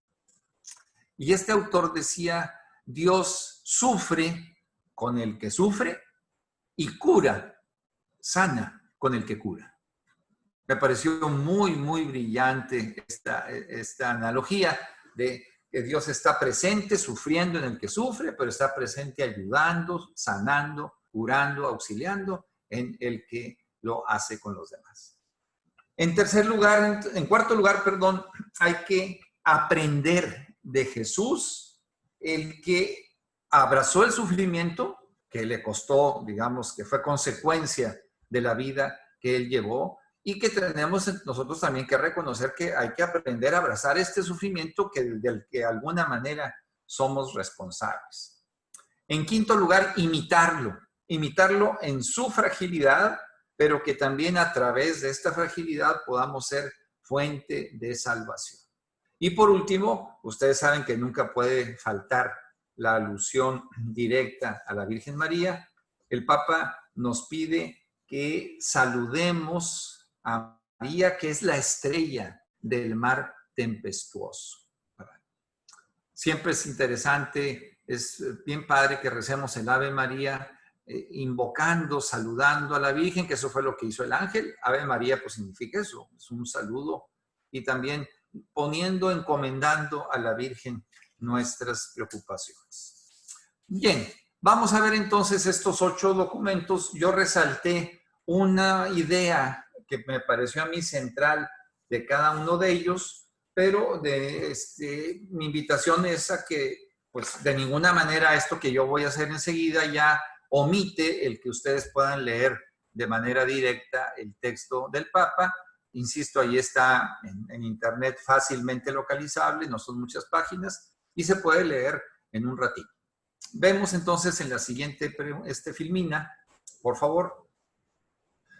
Y este autor decía, Dios sufre con el que sufre y cura, sana con el que cura. Me pareció muy, muy brillante esta analogía de que Dios está presente, sufriendo en el que sufre, pero está presente ayudando, sanando, curando, auxiliando en el que lo hace con los demás. En cuarto lugar, hay que aprender de Jesús, el que abrazó el sufrimiento, que le costó, digamos, que fue consecuencia de la vida que él llevó, y que tenemos nosotros también que reconocer que hay que aprender a abrazar este sufrimiento del que de alguna manera somos responsables. En quinto lugar, imitarlo en su fragilidad, pero que también a través de esta fragilidad podamos ser fuente de salvación. Y por último, ustedes saben que nunca puede faltar la alusión directa a la Virgen María. El Papa nos pide que saludemos a María, que es la estrella del mar tempestuoso. Siempre es interesante, es bien padre que recemos el Ave María, invocando, saludando a la Virgen, que eso fue lo que hizo el ángel. Ave María pues significa eso, es un saludo, y también encomendando a la Virgen nuestras preocupaciones. Bien, vamos a ver entonces estos 8 documentos. Yo resalté una idea que me pareció a mí central de cada uno de ellos, pero mi invitación es a que, pues, de ninguna manera esto que yo voy a hacer enseguida ya omite el que ustedes puedan leer de manera directa el texto del Papa. Insisto, ahí está en internet fácilmente localizable, no son muchas páginas, y se puede leer en un ratito. Vemos entonces en la siguiente filmina, por favor,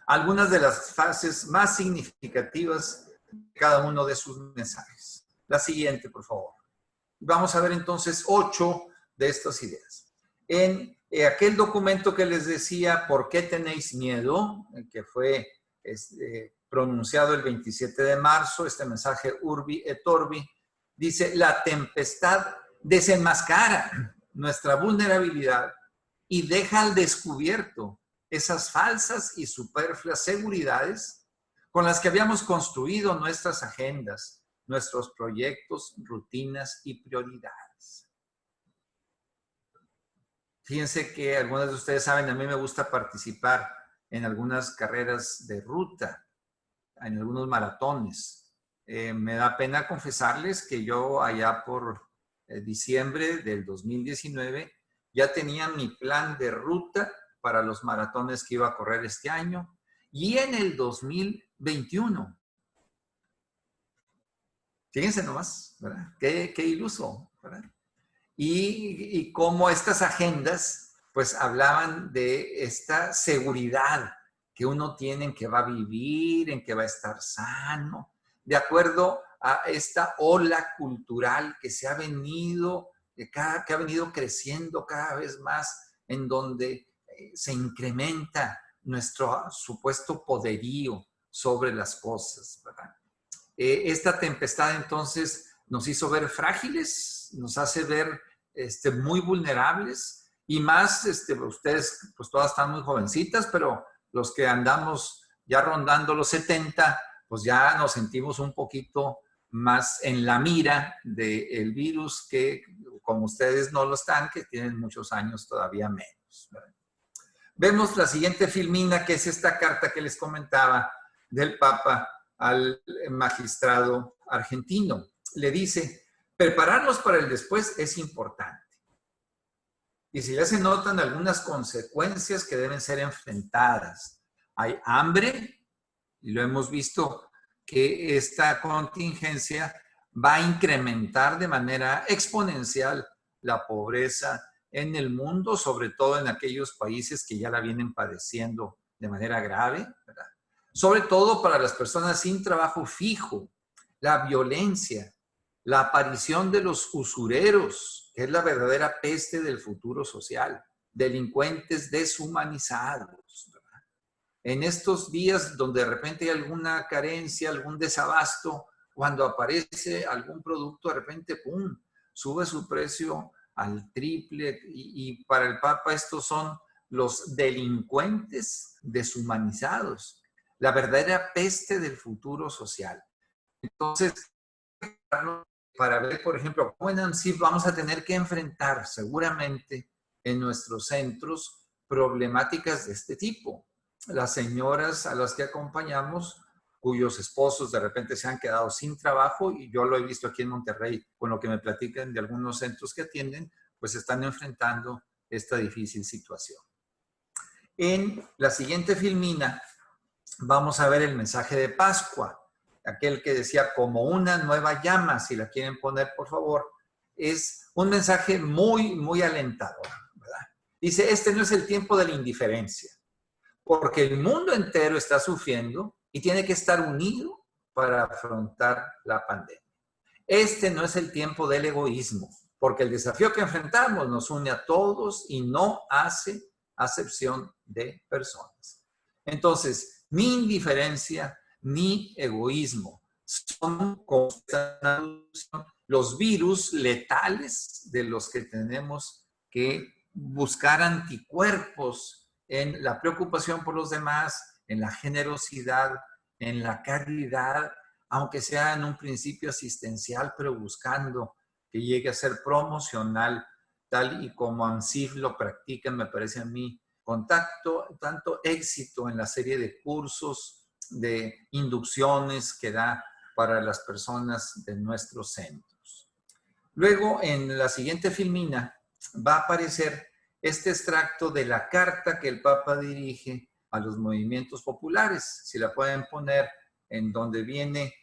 algunas de las frases más significativas de cada uno de sus mensajes. La siguiente, por favor. Vamos a ver entonces 8 de estas ideas. En aquel documento que les decía, ¿por qué tenéis miedo?, que fue pronunciado el 27 de marzo, este mensaje Urbi et Orbi, dice, la tempestad desenmascara nuestra vulnerabilidad y deja al descubierto esas falsas y superfluas seguridades con las que habíamos construido nuestras agendas, nuestros proyectos, rutinas y prioridades. Fíjense que algunos de ustedes saben, a mí me gusta participar en algunas carreras de ruta, en algunos maratones. Me da pena confesarles que yo allá por diciembre del 2019 ya tenía mi plan de ruta para los maratones que iba a correr este año, y en el 2021. Fíjense nomás, ¿verdad? Qué iluso, ¿verdad? Y cómo estas agendas, pues, hablaban de esta seguridad que uno tiene en que va a vivir, en que va a estar sano, de acuerdo a esta ola cultural que ha venido creciendo cada vez más, en donde se incrementa nuestro supuesto poderío sobre las cosas, ¿verdad? Esta tempestad entonces nos hizo ver frágiles, nos hace ver muy vulnerables, y más, ustedes pues todas están muy jovencitas, pero los que andamos ya rondando los 70, pues ya nos sentimos un poquito más en la mira del virus, que como ustedes no lo están, que tienen muchos años todavía menos, ¿verdad? Vemos la siguiente filmina, que es esta carta que les comentaba del Papa al magistrado argentino. Le dice, prepararnos para el después es importante. Y si ya se notan algunas consecuencias que deben ser enfrentadas. Hay hambre, y lo hemos visto que esta contingencia va a incrementar de manera exponencial la pobreza en el mundo, sobre todo en aquellos países que ya la vienen padeciendo de manera grave, ¿verdad? Sobre todo para las personas sin trabajo fijo, la violencia, la aparición de los usureros, que es la verdadera peste del futuro social, delincuentes deshumanizados, ¿verdad? En estos días donde de repente hay alguna carencia, algún desabasto, cuando aparece algún producto, de repente, ¡pum!, sube su precio al triple. Y para el Papa estos son los delincuentes deshumanizados, la verdadera peste del futuro social. Entonces, para ver, por ejemplo, cómo en ANSIF vamos a tener que enfrentar seguramente en nuestros centros problemáticas de este tipo. Las señoras a las que acompañamos, cuyos esposos de repente se han quedado sin trabajo, y yo lo he visto aquí en Monterrey, con lo que me platican de algunos centros que atienden, pues están enfrentando esta difícil situación. En la siguiente filmina vamos a ver el mensaje de Pascua, aquel que decía como una nueva llama, si la quieren poner por favor. Es un mensaje muy, muy alentador, ¿verdad? Dice, este no es el tiempo de la indiferencia, porque el mundo entero está sufriendo y tiene que estar unido para afrontar la pandemia. Este no es el tiempo del egoísmo, porque el desafío que enfrentamos nos une a todos y no hace acepción de personas. Entonces, ni indiferencia ni egoísmo son los virus letales de los que tenemos que buscar anticuerpos en la preocupación por los demás, en la generosidad, en la caridad, aunque sea en un principio asistencial, pero buscando que llegue a ser promocional, tal y como ANSIF lo practican, me parece a mí, con tanto éxito en la serie de cursos, de inducciones que da para las personas de nuestros centros. Luego, en la siguiente filmina, va a aparecer este extracto de la carta que el Papa dirige a los movimientos populares. Si la pueden poner en donde viene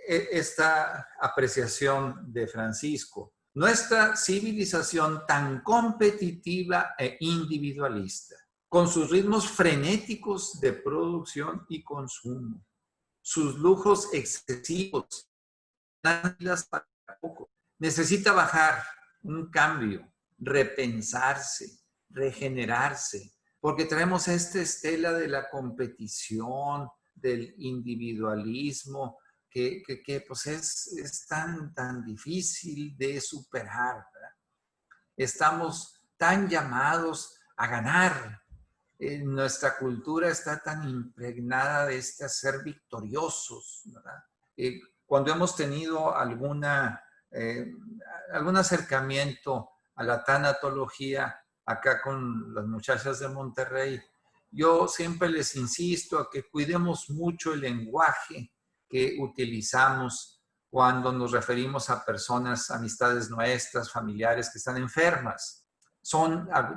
esta apreciación de Francisco. Nuestra civilización tan competitiva e individualista, con sus ritmos frenéticos de producción y consumo, sus lujos excesivos, necesita bajar, un cambio, repensarse, regenerarse, porque traemos esta estela de la competición, del individualismo, que pues es tan difícil de superar, ¿verdad? Estamos tan llamados a ganar. Nuestra cultura está tan impregnada de este ser victoriosos, ¿verdad? Cuando hemos tenido algún acercamiento a la tanatología acá con las muchachas de Monterrey, yo siempre les insisto a que cuidemos mucho el lenguaje que utilizamos cuando nos referimos a personas, amistades nuestras, familiares que están enfermas.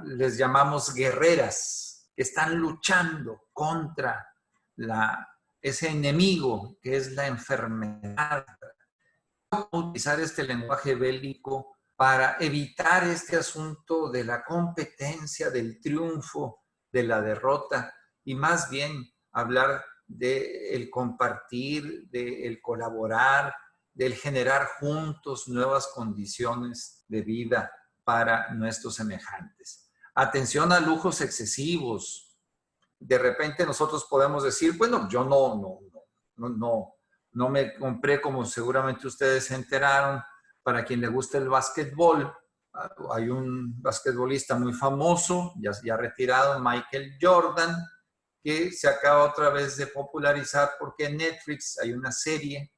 Les llamamos guerreras, que están luchando contra ese enemigo que es la enfermedad. Utilizar este lenguaje bélico para evitar este asunto de la competencia, del triunfo, de la derrota, y más bien hablar del compartir, del colaborar, del generar juntos nuevas condiciones de vida para nuestros semejantes. Atención a lujos excesivos. De repente nosotros podemos decir, bueno, yo no me compré, como seguramente ustedes se enteraron, para quien le gusta el básquetbol. Hay un basquetbolista muy famoso, ya retirado, Michael Jordan, que se acaba otra vez de popularizar porque en Netflix hay una serie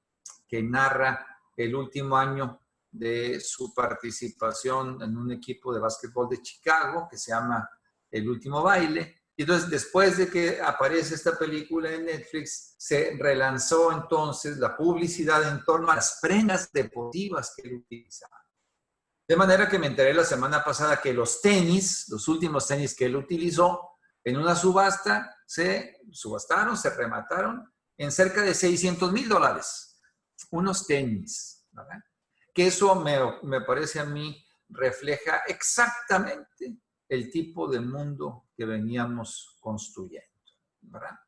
que narra el último año de su participación en un equipo de básquetbol de Chicago que se llama El Último Baile. Y entonces, después de que aparece esta película en Netflix, se relanzó entonces la publicidad en torno a las prendas deportivas que él utilizaba. De manera que me enteré la semana pasada que los últimos tenis que él utilizó, en una subasta, se remataron en cerca de $600,000. Unos tenis, ¿verdad? Que eso me parece a mí refleja exactamente el tipo de mundo que veníamos construyendo, ¿verdad?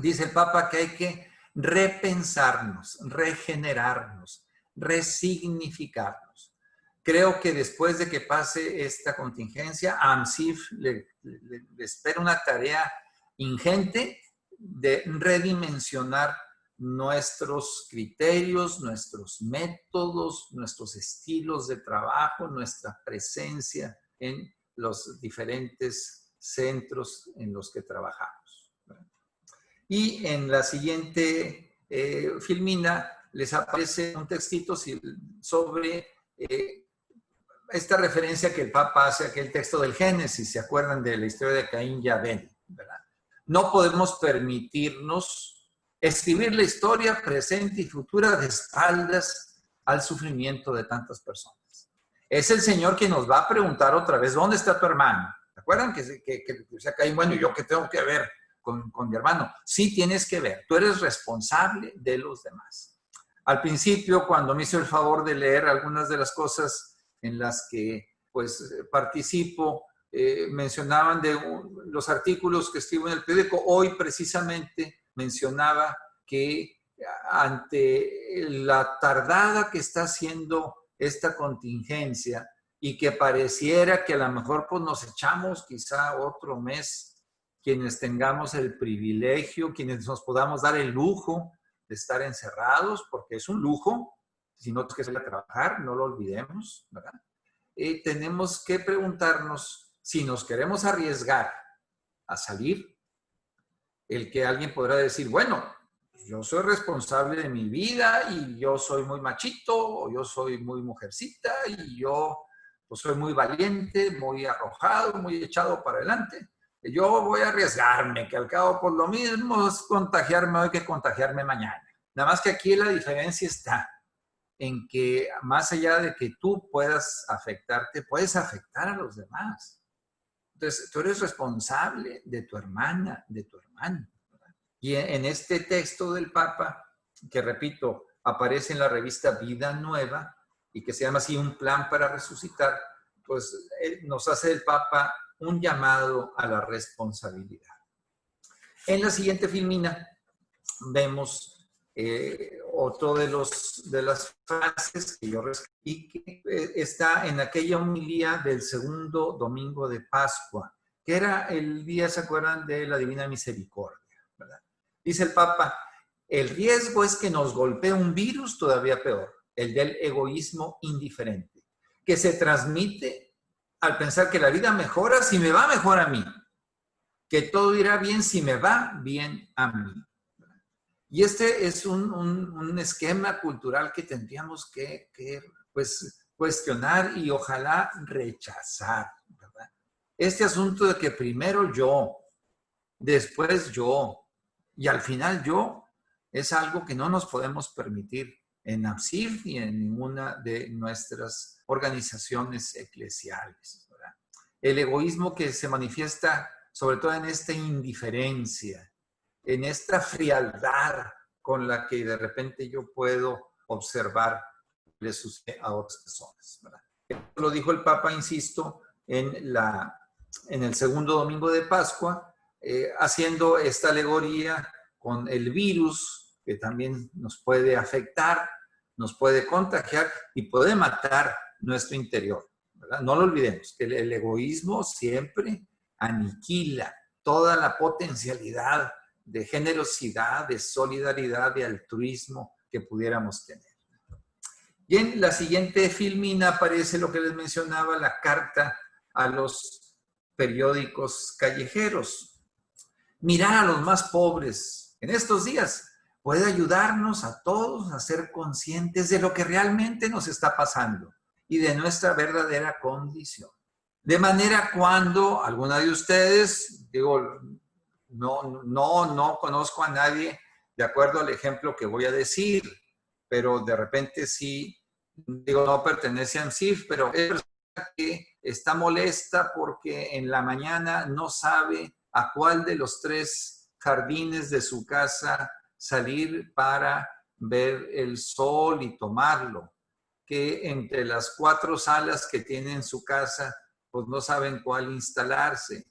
Dice el Papa que hay que repensarnos, regenerarnos, resignificarnos. Creo que después de que pase esta contingencia, a ANSIF le espera una tarea ingente de redimensionar nuestros criterios, nuestros métodos, nuestros estilos de trabajo, nuestra presencia en los diferentes centros en los que trabajamos. Y en la siguiente filmina les aparece un textito sobre esta referencia que el Papa hace a aquel texto del Génesis. ¿Se acuerdan de la historia de Caín y Abel? ¿Verdad? No podemos permitirnos escribir la historia presente y futura de espaldas al sufrimiento de tantas personas. Es el Señor quien nos va a preguntar otra vez, ¿dónde está tu hermano? ¿Se acuerdan que decía Caín, bueno, ¿yo qué tengo que ver con mi hermano? Sí tienes que ver, tú eres responsable de los demás. Al principio, cuando me hizo el favor de leer algunas de las cosas en las que pues participo, mencionaban de los artículos que escribo en el periódico. Hoy precisamente mencionaba que ante la tardada que está haciendo esta contingencia y que pareciera que a lo mejor pues nos echamos quizá otro mes, quienes tengamos el privilegio, quienes nos podamos dar el lujo de estar encerrados, porque es un lujo, si no es que salir a trabajar, no lo olvidemos, ¿verdad? Tenemos que preguntarnos si nos queremos arriesgar a salir. El que alguien podrá decir, bueno, yo soy responsable de mi vida y yo soy muy machito, o yo soy muy mujercita y yo pues, soy muy valiente, muy arrojado, muy echado para adelante. Yo voy a arriesgarme, que al cabo por lo mismo es contagiarme hoy que contagiarme mañana. Nada más que aquí la diferencia está en que más allá de que tú puedas afectarte, puedes afectar a los demás. Entonces, tú eres responsable de tu hermana, de tu hermano. ¿Verdad? Y en este texto del Papa, que repito, aparece en la revista Vida Nueva y que se llama así Un plan para resucitar, pues nos hace el Papa un llamado a la responsabilidad. En la siguiente filmina vemos otro de las frases que yo rescaté y que está en aquella homilía del segundo domingo de Pascua, que era el día, ¿se acuerdan?, de la Divina Misericordia, ¿verdad? Dice el Papa, el riesgo es que nos golpee un virus todavía peor, el del egoísmo indiferente, que se transmite al pensar que la vida mejora si me va mejor a mí, que todo irá bien si me va bien a mí. Y este es un esquema cultural que tendríamos que pues, cuestionar y ojalá rechazar, ¿verdad? Este asunto de que primero yo, después yo y al final yo, es algo que no nos podemos permitir en AMSIF ni en ninguna de nuestras organizaciones eclesiales, ¿verdad? El egoísmo que se manifiesta sobre todo en esta indiferencia, en esta frialdad con la que de repente yo puedo observar que le sucede a otras personas, ¿verdad? Esto lo dijo el Papa, insisto, en el segundo domingo de Pascua, haciendo esta alegoría con el virus que también nos puede afectar, nos puede contagiar y puede matar nuestro interior, ¿verdad? No lo olvidemos, que el egoísmo siempre aniquila toda la potencialidad de generosidad, de solidaridad, de altruismo que pudiéramos tener. Y en la siguiente filmina aparece lo que les mencionaba, la carta a los periódicos callejeros. Mirar a los más pobres en estos días puede ayudarnos a todos a ser conscientes de lo que realmente nos está pasando y de nuestra verdadera condición. De manera cuando alguna de ustedes, digo, no conozco a nadie de acuerdo al ejemplo que voy a decir, pero de repente sí, digo, no pertenece a AMSIF, pero es persona que está molesta porque en la mañana no sabe a cuál de los 3 jardines de su casa salir para ver el sol y tomarlo, que entre las 4 salas que tiene en su casa, pues no saben cuál instalarse,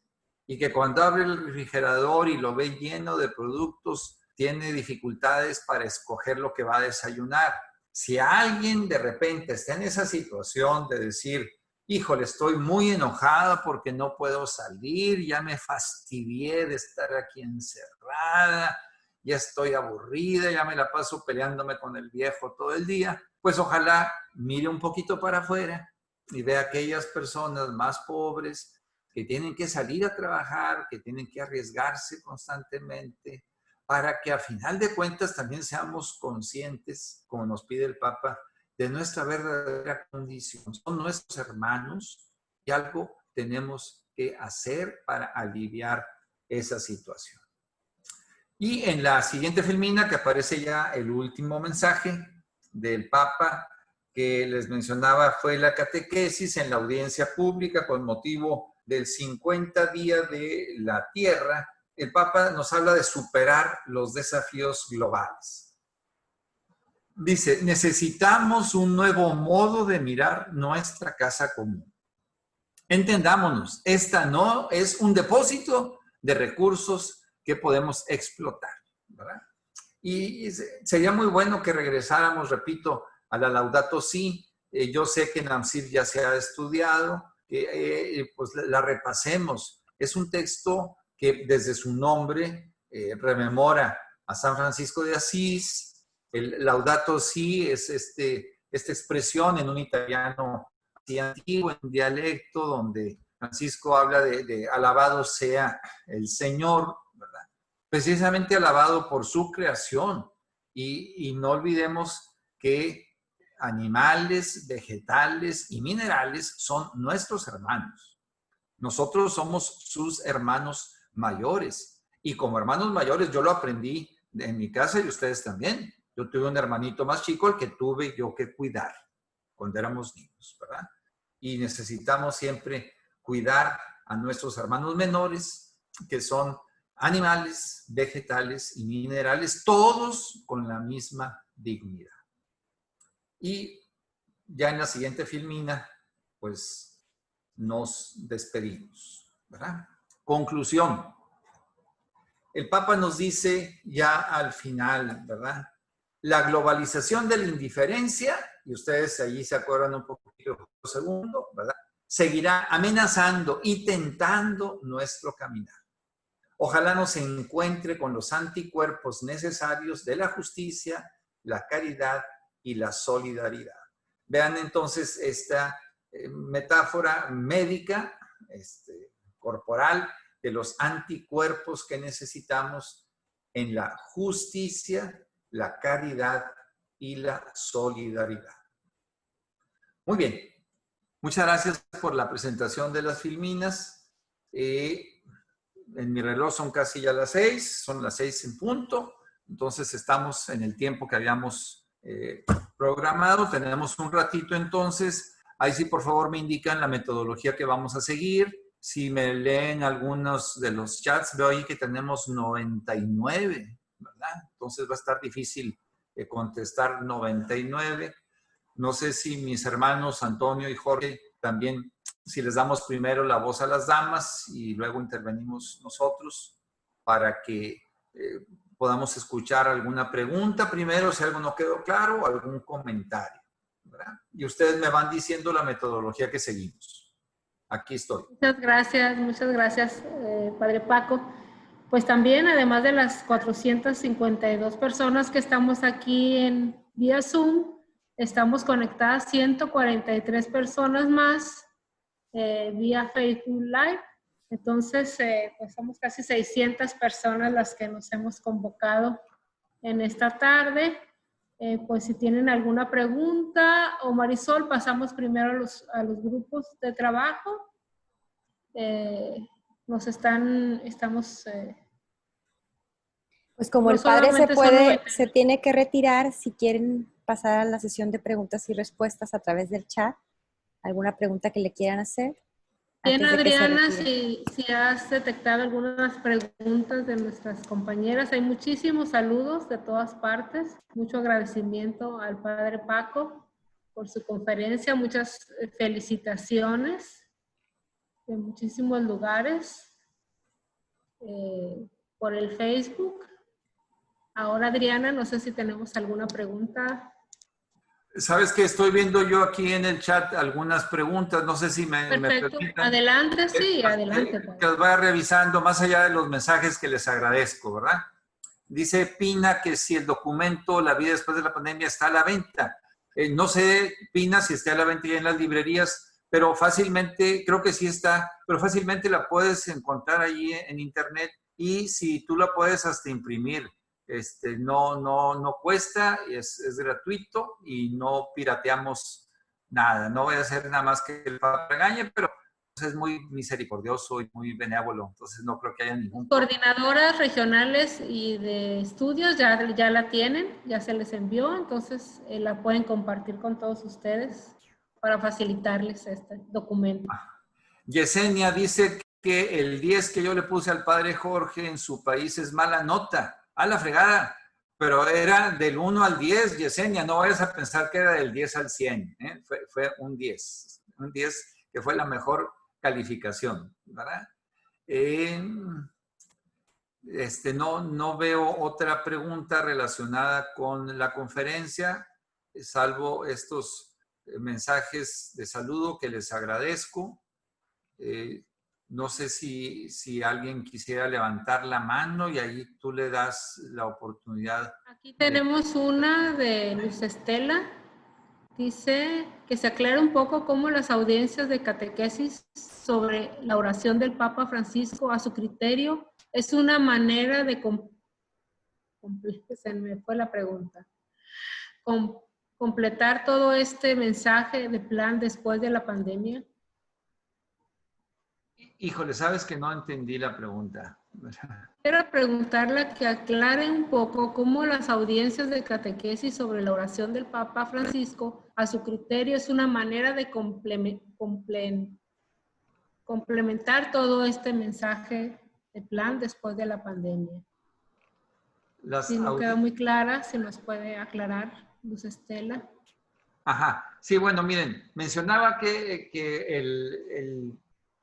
y que cuando abre el refrigerador y lo ve lleno de productos, tiene dificultades para escoger lo que va a desayunar. Si alguien de repente está en esa situación de decir, híjole, estoy muy enojada porque no puedo salir, ya me fastidié de estar aquí encerrada, ya estoy aburrida, ya me la paso peleándome con el viejo todo el día. Pues ojalá mire un poquito para afuera y vea a aquellas personas más pobres que tienen que salir a trabajar, que tienen que arriesgarse constantemente, para que a final de cuentas también seamos conscientes, como nos pide el Papa, de nuestra verdadera condición. Son nuestros hermanos y algo tenemos que hacer para aliviar esa situación. Y en la siguiente filmina, que aparece ya el último mensaje del Papa que les mencionaba, fue la catequesis en la audiencia pública con motivo del 50 días de la Tierra. El Papa nos habla de superar los desafíos globales. Dice, necesitamos un nuevo modo de mirar nuestra casa común. Entendámonos, esta no es un depósito de recursos que podemos explotar, ¿verdad? Y sería muy bueno que regresáramos, repito, a la Laudato Si. Yo sé que en AMSIF ya se ha estudiado, pues la repasemos. Es un texto que desde su nombre rememora a San Francisco de Asís. El Laudato Si es esta expresión en un italiano antiguo, en dialecto, donde Francisco habla de alabado sea el Señor, ¿verdad? Precisamente alabado por su creación. Y no olvidemos que animales, vegetales y minerales son nuestros hermanos. Nosotros somos sus hermanos mayores. Y como hermanos mayores yo lo aprendí en mi casa y ustedes también. Yo tuve un hermanito más chico al que tuve yo que cuidar cuando éramos niños, ¿verdad? Y necesitamos siempre cuidar a nuestros hermanos menores, que son animales, vegetales y minerales, todos con la misma dignidad. Y ya en la siguiente filmina, pues nos despedimos, ¿verdad? Conclusión. El Papa nos dice ya al final, ¿verdad? La globalización de la indiferencia, y ustedes allí se acuerdan un poquito por segundo, ¿verdad? Seguirá amenazando y tentando nuestro caminar. Ojalá nos encuentre con los anticuerpos necesarios de la justicia, la caridad y la solidaridad. Vean entonces esta metáfora médica, corporal, de los anticuerpos que necesitamos en la justicia, la caridad y la solidaridad. Muy bien. Muchas gracias por la presentación de las filminas. En mi reloj son casi ya las 6, son las 6 en punto. Entonces estamos en el tiempo que habíamos programado. Tenemos un ratito entonces. Ahí sí, por favor, me indican la metodología que vamos a seguir. Si me leen algunos de los chats, veo ahí que tenemos 99, ¿verdad? Entonces va a estar difícil contestar 99. No sé si mis hermanos Antonio y Jorge también, si les damos primero la voz a las damas y luego intervenimos nosotros para que podamos escuchar alguna pregunta primero, si algo no quedó claro, o algún comentario, ¿verdad? Y ustedes me van diciendo la metodología que seguimos. Aquí estoy. Muchas gracias, Padre Paco. Pues también, además de las 452 personas que estamos aquí en vía Zoom, estamos conectadas 143 personas más vía Facebook Live. Entonces, pues somos casi 600 personas las que nos hemos convocado en esta tarde. Pues si tienen alguna pregunta, o Marisol, pasamos primero a los grupos de trabajo. Pues como no el padre se tiene que retirar, si quieren pasar a la sesión de preguntas y respuestas a través del chat, alguna pregunta que le quieran hacer. Bien, Adriana, si has detectado algunas preguntas de nuestras compañeras, hay muchísimos saludos de todas partes, mucho agradecimiento al Padre Paco por su conferencia, muchas felicitaciones de muchísimos lugares por el Facebook. Ahora, Adriana, no sé si tenemos alguna pregunta. Sabes que estoy viendo yo aquí en el chat algunas preguntas, no sé si me Perfecto. permitan. Adelante, sí, adelante. Que los vaya revisando, más allá de los mensajes que les agradezco, ¿verdad? Dice Pina que si el documento La vida después de la pandemia está a la venta. No sé, Pina, si está a la venta ya en las librerías, pero fácilmente, creo que sí está, pero fácilmente la puedes encontrar ahí en internet y si tú la puedes hasta imprimir. No cuesta, es gratuito y no pirateamos nada. No voy a hacer nada más que el Papa regañe, pero es muy misericordioso y muy benévolo, entonces no creo que haya ningún problema. Coordinadoras regionales y de estudios ya la tienen, ya se les envió, entonces la pueden compartir con todos ustedes para facilitarles este documento. Yesenia dice que el 10 que yo le puse al padre Jorge en su país es mala nota, a la fregada, pero era del 1 al 10, Yesenia, no vayas a pensar que era del 10 al 100, ¿eh? Fue un 10 que fue la mejor calificación, ¿verdad? No veo otra pregunta relacionada con la conferencia, salvo estos mensajes de saludo que les agradezco. No sé si alguien quisiera levantar la mano y ahí tú le das la oportunidad. Aquí tenemos una de Luz Estela. Dice que se aclare un poco cómo las audiencias de catequesis sobre la oración del Papa Francisco a su criterio es una manera de se me fue la pregunta. Completar todo este mensaje de plan después de la pandemia. Híjole, sabes que no entendí la pregunta. Quiero preguntarle que aclare un poco cómo las audiencias de catequesis sobre la oración del Papa Francisco a su criterio es una manera de complementar todo este mensaje de plan después de la pandemia. Si no queda muy clara, se nos puede aclarar, Luz Estela. Ajá, sí, bueno, miren, mencionaba que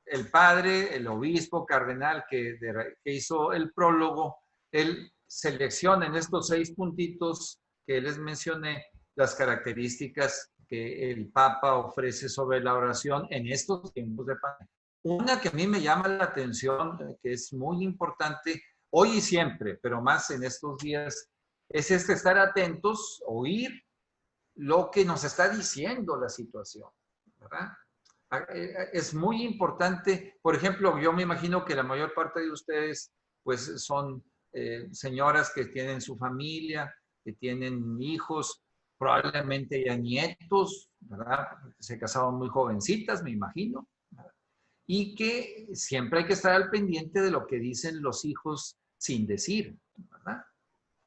el padre, el obispo cardenal que hizo el prólogo, él selecciona en estos 6 puntitos que les mencioné las características que el Papa ofrece sobre la oración en estos tiempos de pandemia. Una que a mí me llama la atención, que es muy importante hoy y siempre, pero más en estos días, es estar atentos, oír lo que nos está diciendo la situación, ¿verdad? Es muy importante, por ejemplo, yo me imagino que la mayor parte de ustedes pues son señoras que tienen su familia, que tienen hijos, probablemente ya nietos, ¿verdad? Se casaron muy jovencitas, me imagino, ¿verdad? Y que siempre hay que estar al pendiente de lo que dicen los hijos sin decir, ¿verdad?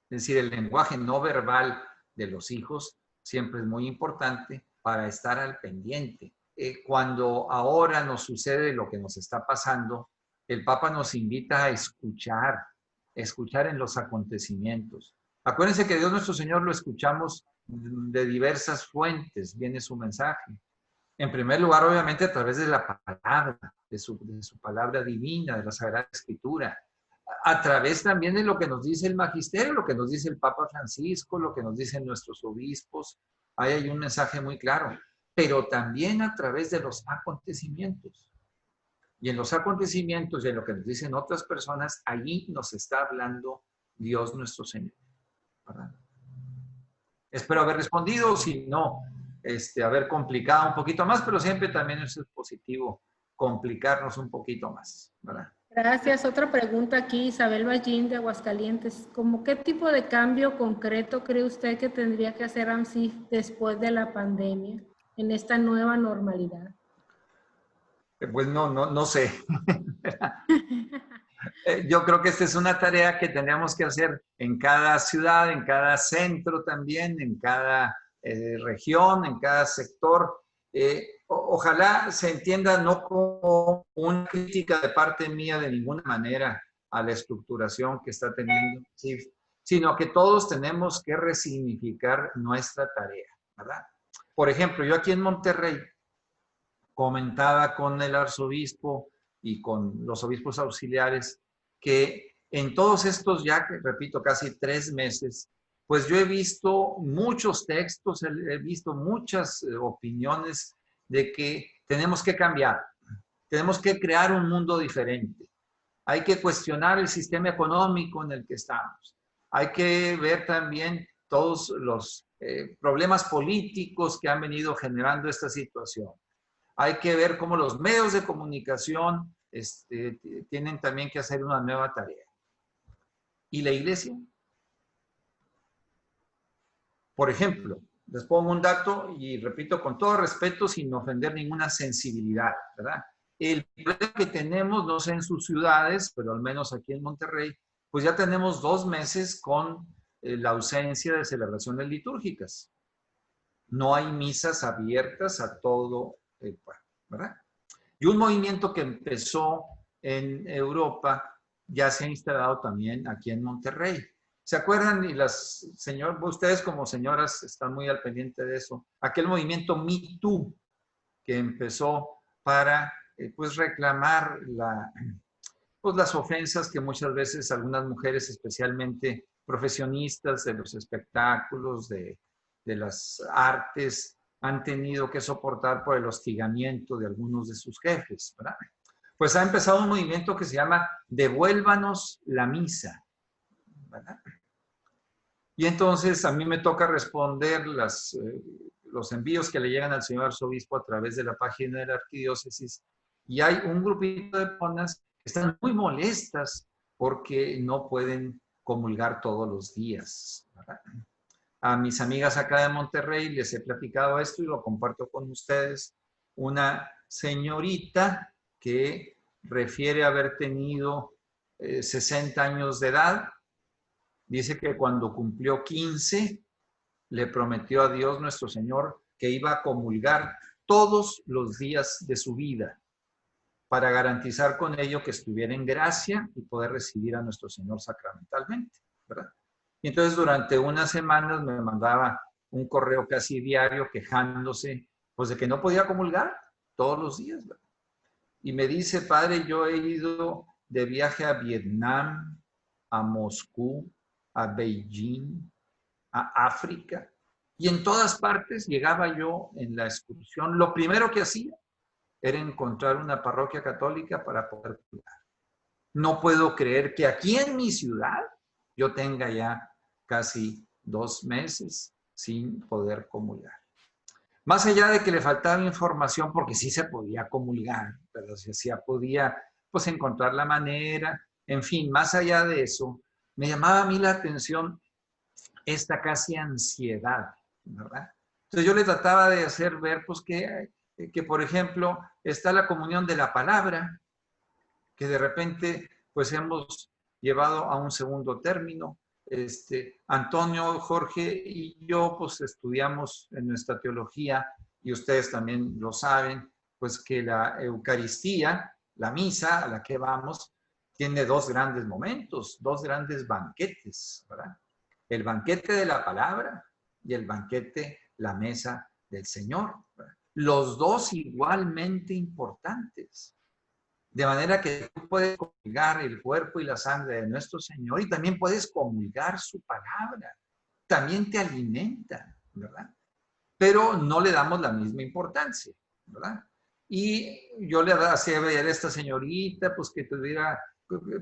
Es decir, el lenguaje no verbal de los hijos siempre es muy importante para estar al pendiente. Cuando ahora nos sucede lo que nos está pasando, el Papa nos invita a escuchar en los acontecimientos. Acuérdense que Dios nuestro Señor lo escuchamos de diversas fuentes, viene su mensaje. En primer lugar, obviamente, a través de la palabra, de su palabra divina, de la Sagrada Escritura. A través también de lo que nos dice el magisterio, lo que nos dice el Papa Francisco, lo que nos dicen nuestros obispos. Ahí hay un mensaje muy claro. Pero también a través de los acontecimientos. Y en los acontecimientos y en lo que nos dicen otras personas, allí nos está hablando Dios nuestro Señor, ¿verdad? Espero haber respondido, si no, haber complicado un poquito más, pero siempre también es positivo complicarnos un poquito más, ¿verdad? Gracias. Otra pregunta aquí, Isabel Ballín de Aguascalientes. ¿Cómo qué tipo de cambio concreto cree usted que tendría que hacer AMSIF después de la pandemia, en esta nueva normalidad? Pues no sé. Yo creo que esta es una tarea que tendríamos que hacer en cada ciudad, en cada centro también, en cada región, en cada sector. Ojalá se entienda no como una crítica de parte mía de ninguna manera a la estructuración que está teniendo CIF, sino que todos tenemos que resignificar nuestra tarea, ¿verdad? Por ejemplo, yo aquí en Monterrey comentaba con el arzobispo y con los obispos auxiliares que en todos estos ya, repito, casi 3 meses, pues yo he visto muchos textos, he visto muchas opiniones de que tenemos que cambiar, tenemos que crear un mundo diferente. Hay que cuestionar el sistema económico en el que estamos. Hay que ver también todos los problemas políticos que han venido generando esta situación. Hay que ver cómo los medios de comunicación tienen también que hacer una nueva tarea. ¿Y la iglesia? Por ejemplo, les pongo un dato y repito con todo respeto, sin ofender ninguna sensibilidad, ¿verdad? El problema que tenemos, no sé en sus ciudades, pero al menos aquí en Monterrey, pues ya tenemos 2 meses con la ausencia de celebraciones litúrgicas. No hay misas abiertas a todo el pueblo, ¿verdad? Y un movimiento que empezó en Europa ya se ha instalado también aquí en Monterrey. ¿Se acuerdan? Y ustedes como señoras están muy al pendiente de eso. Aquel movimiento Me Too que empezó para pues reclamar las ofensas que muchas veces algunas mujeres, especialmente profesionistas de los espectáculos, de las artes, han tenido que soportar por el hostigamiento de algunos de sus jefes, ¿verdad? Pues ha empezado un movimiento que se llama Devuélvanos la Misa, ¿verdad? Y entonces a mí me toca responder los envíos que le llegan al señor arzobispo a través de la página de la arquidiócesis, y hay un grupito de personas que están muy molestas porque no pueden comulgar todos los días, ¿verdad? A mis amigas acá de Monterrey les he platicado esto y lo comparto con ustedes. Una señorita que refiere haber tenido 60 años de edad, dice que cuando cumplió 15, le prometió a Dios nuestro Señor que iba a comulgar todos los días de su vida para garantizar con ello que estuviera en gracia y poder recibir a nuestro Señor sacramentalmente, ¿verdad? Y entonces durante unas semanas me mandaba un correo casi diario quejándose pues de que no podía comulgar todos los días, ¿verdad? Y me dice, padre, yo he ido de viaje a Vietnam, a Moscú, a Beijing, a África, y en todas partes llegaba yo en la excursión. Lo primero que hacía era encontrar una parroquia católica para poder comulgar. No puedo creer que aquí en mi ciudad yo tenga ya casi 2 meses sin poder comulgar. Más allá de que le faltaba información, porque sí se podía comulgar, pero sí se podía pues encontrar la manera, en fin, más allá de eso, me llamaba a mí la atención esta casi ansiedad, ¿verdad? Entonces yo le trataba de hacer ver pues que por ejemplo, está la comunión de la palabra, que de repente pues hemos llevado a un segundo término. Antonio, Jorge y yo pues estudiamos en nuestra teología, y ustedes también lo saben, pues que la Eucaristía, la misa a la que vamos, tiene 2 grandes momentos, 2 grandes banquetes, ¿verdad? El banquete de la palabra y el banquete, la mesa del Señor, ¿verdad? Los 2 igualmente importantes. De manera que tú puedes comulgar el cuerpo y la sangre de nuestro Señor y también puedes comulgar su palabra. También te alimenta, ¿verdad? Pero no le damos la misma importancia, ¿verdad? Y yo le hacía ver a esta señorita, pues que tuviera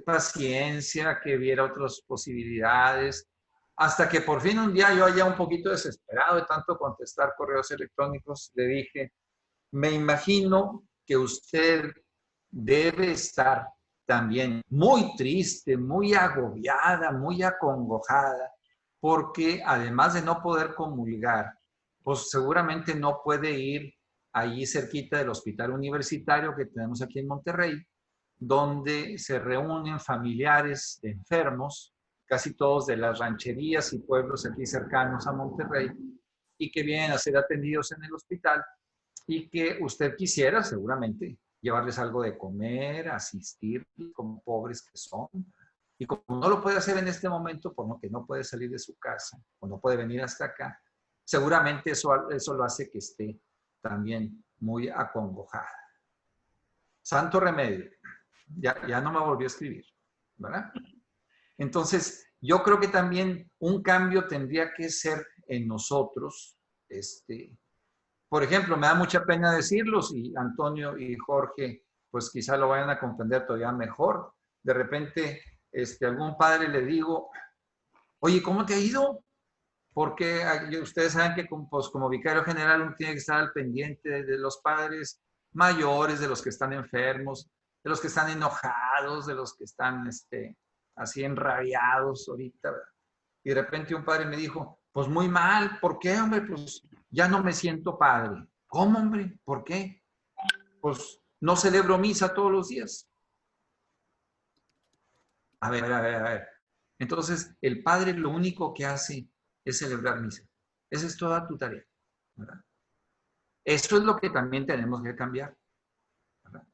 paciencia, que viera otras posibilidades, hasta que por fin un día yo ya un poquito desesperado de tanto contestar correos electrónicos, le dije, me imagino que usted debe estar también muy triste, muy agobiada, muy acongojada, porque además de no poder comulgar, pues seguramente no puede ir allí cerquita del hospital universitario que tenemos aquí en Monterrey, donde se reúnen familiares de enfermos, casi todos de las rancherías y pueblos aquí cercanos a Monterrey, y que vienen a ser atendidos en el hospital, y que usted quisiera seguramente llevarles algo de comer, asistir, como pobres que son. Y como no lo puede hacer en este momento, por lo que no puede salir de su casa, o no puede venir hasta acá, seguramente eso lo hace que esté también muy acongojada. Santo remedio. Ya no me volvió a escribir, ¿verdad? Entonces, yo creo que también un cambio tendría que ser en nosotros. Por ejemplo, me da mucha pena decirlos y Antonio y Jorge pues quizá lo vayan a comprender todavía mejor. De repente, algún padre le digo, oye, ¿cómo te ha ido? Porque ustedes saben que como vicario general uno tiene que estar al pendiente de los padres mayores, de los que están enfermos, de los que están enojados, de los que están así enrabiados ahorita, ¿verdad? Y de repente un padre me dijo, pues muy mal, ¿por qué, hombre? Pues ya no me siento padre. ¿Cómo, hombre? ¿Por qué? Pues no celebro misa todos los días. A ver. Entonces, el padre lo único que hace es celebrar misa. Esa es toda tu tarea, ¿verdad? Eso es lo que también tenemos que cambiar, ¿verdad?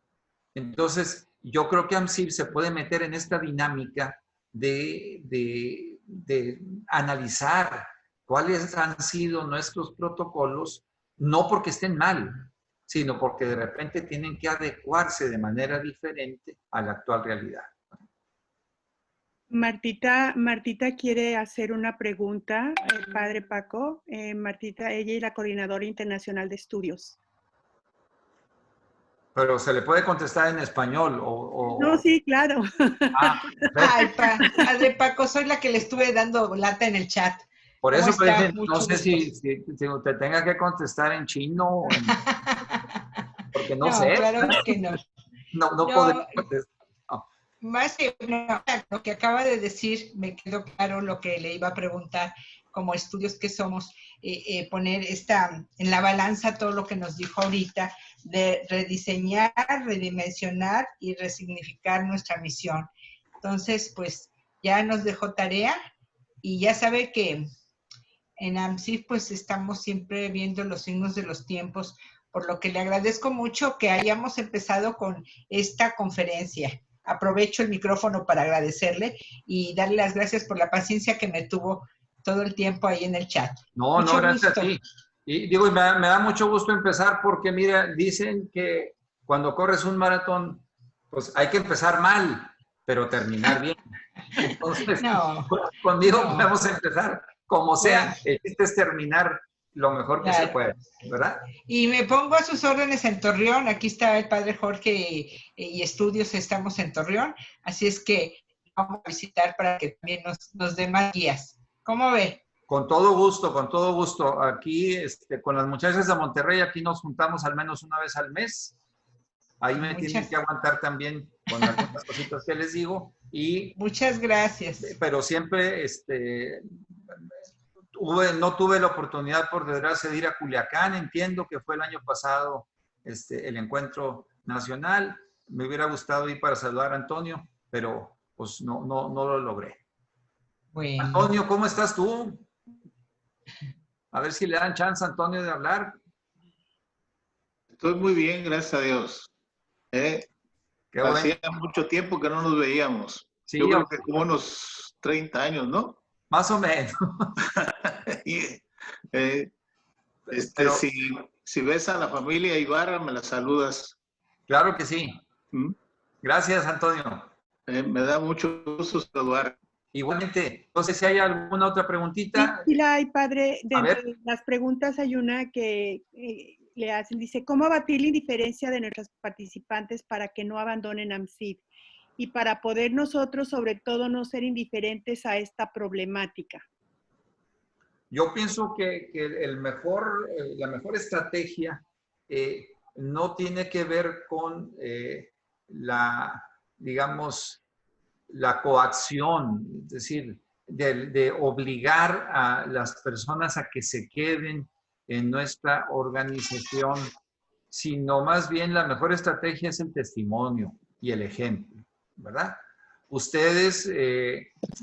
Entonces, yo creo que AMSIF se puede meter en esta dinámica de analizar cuáles han sido nuestros protocolos, no porque estén mal, sino porque de repente tienen que adecuarse de manera diferente a la actual realidad. Martita quiere hacer una pregunta, padre Paco. Martita, ella es la coordinadora internacional de estudios. Pero se le puede contestar en español No, sí, claro. Ay, padre Paco, soy la que le estuve dando lata en el chat. Por eso, no sé si te tenga que contestar en chino o porque no sé. Claro que no. No podría contestar. Más que lo que acaba de decir, me quedó claro lo que le iba a preguntar, como estudios que somos, poner en la balanza todo lo que nos dijo ahorita, de rediseñar, redimensionar y resignificar nuestra misión. Entonces, pues ya nos dejó tarea y ya sabe que en AMSIF pues estamos siempre viendo los signos de los tiempos, por lo que le agradezco mucho que hayamos empezado con esta conferencia. Aprovecho el micrófono para agradecerle y darle las gracias por la paciencia que me tuvo todo el tiempo ahí en el chat. No, gracias a ti. Y digo, me da mucho gusto empezar porque, mira, dicen que cuando corres un maratón, pues hay que empezar mal, pero terminar bien. Entonces, conmigo podemos empezar como sea. El chiste es terminar lo mejor que se puede, ¿verdad? Y me pongo a sus órdenes en Torreón. Aquí está el padre Jorge y estudios, estamos en Torreón. Así es que vamos a visitar para que también nos dé más guías. ¿Cómo ve? Con todo gusto, con todo gusto. Aquí, con las muchachas de Monterrey, aquí nos juntamos al menos una vez al mes. Ahí me tienen que aguantar también con algunas cositas que les digo. Y, muchas gracias. Pero siempre, no tuve la oportunidad, por desgracia, de ir a Culiacán. Entiendo que fue el año pasado el encuentro nacional. Me hubiera gustado ir para saludar a Antonio, pero pues no lo logré. Bueno. Antonio, ¿cómo estás tú? A ver si le dan chance a Antonio de hablar. Estoy muy bien, gracias a Dios. Qué bueno. Hacía mucho tiempo que no nos veíamos. Sí, yo creo que como unos 30 años, ¿no? Más o menos. Pero, si ves a la familia Ibarra, me la saludas. Claro que sí. Gracias, Antonio. Me da mucho gusto saludar. Igualmente. Entonces, si hay alguna otra preguntita. Sí, la hay, padre. Dentro de las preguntas hay una que le hacen. Dice, ¿cómo abatir la indiferencia de nuestros participantes para que no abandonen AMSIF? Y para poder nosotros, sobre todo, no ser indiferentes a esta problemática. Yo pienso que la mejor estrategia no tiene que ver con digamos, la coacción, es decir, de obligar a las personas a que se queden en nuestra organización, sino más bien la mejor estrategia es el testimonio y el ejemplo, ¿verdad? Ustedes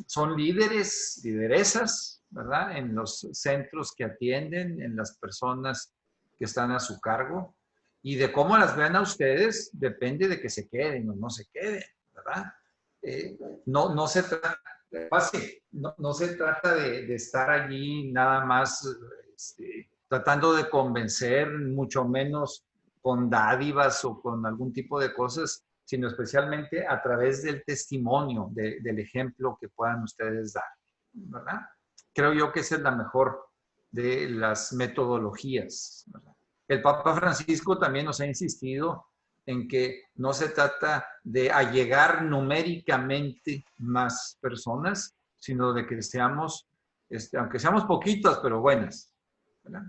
son lideresas, ¿verdad? En los centros que atienden, en las personas que están a su cargo, y de cómo las vean a ustedes depende de que se queden o no se queden, ¿verdad? No se trata de estar allí nada más tratando de convencer, mucho menos con dádivas o con algún tipo de cosas, sino especialmente a través del testimonio, del ejemplo que puedan ustedes dar, ¿verdad? Creo yo que esa es la mejor de las metodologías, ¿verdad? El Papa Francisco también nos ha insistido en que no se trata de allegar numéricamente más personas, sino de que seamos, aunque seamos poquitas, pero buenas, ¿verdad?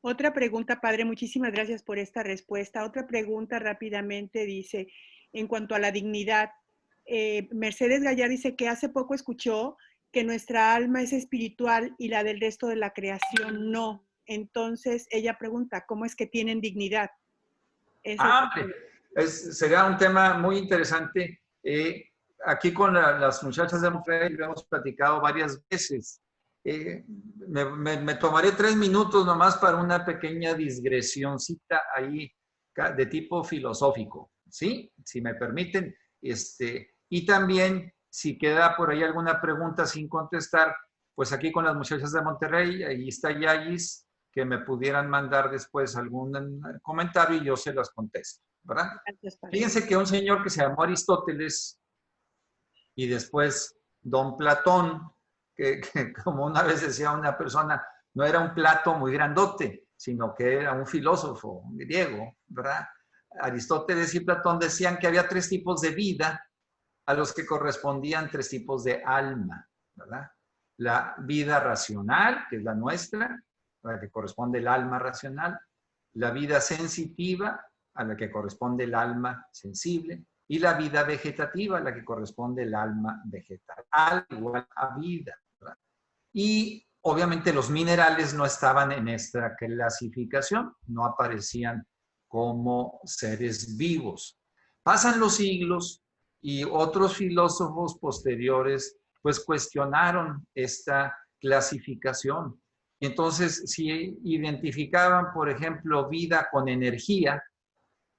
Otra pregunta, padre, muchísimas gracias por esta respuesta. Otra pregunta rápidamente dice, en cuanto a la dignidad, Mercedes Gallar dice que hace poco escuchó que nuestra alma es espiritual y la del resto de la creación no. Entonces ella pregunta, ¿cómo es que tienen dignidad? Será un tema muy interesante. Aquí con las muchachas de Monterrey lo hemos platicado varias veces. Me tomaré 3 minutos nomás para una pequeña digresioncita ahí de tipo filosófico, ¿sí? Si me permiten. Y también, si queda por ahí alguna pregunta sin contestar, pues aquí con las muchachas de Monterrey, ahí está Yayis, que me pudieran mandar después algún comentario y yo se las contesto, ¿verdad? Fíjense que un señor que se llamó Aristóteles y después don Platón, que como una vez decía una persona, no era un plato muy grandote, sino que era un filósofo griego, ¿verdad? Aristóteles y Platón decían que había 3 tipos de vida a los que correspondían 3 tipos de alma, ¿verdad? La vida racional, que es la nuestra, a la que corresponde el alma racional, la vida sensitiva, a la que corresponde el alma sensible, y la vida vegetativa, a la que corresponde el alma vegetal, al igual a vida, ¿verdad? Y obviamente los minerales no estaban en esta clasificación, no aparecían como seres vivos. Pasan los siglos y otros filósofos posteriores pues cuestionaron esta clasificación. Y entonces, si identificaban, por ejemplo, vida con energía,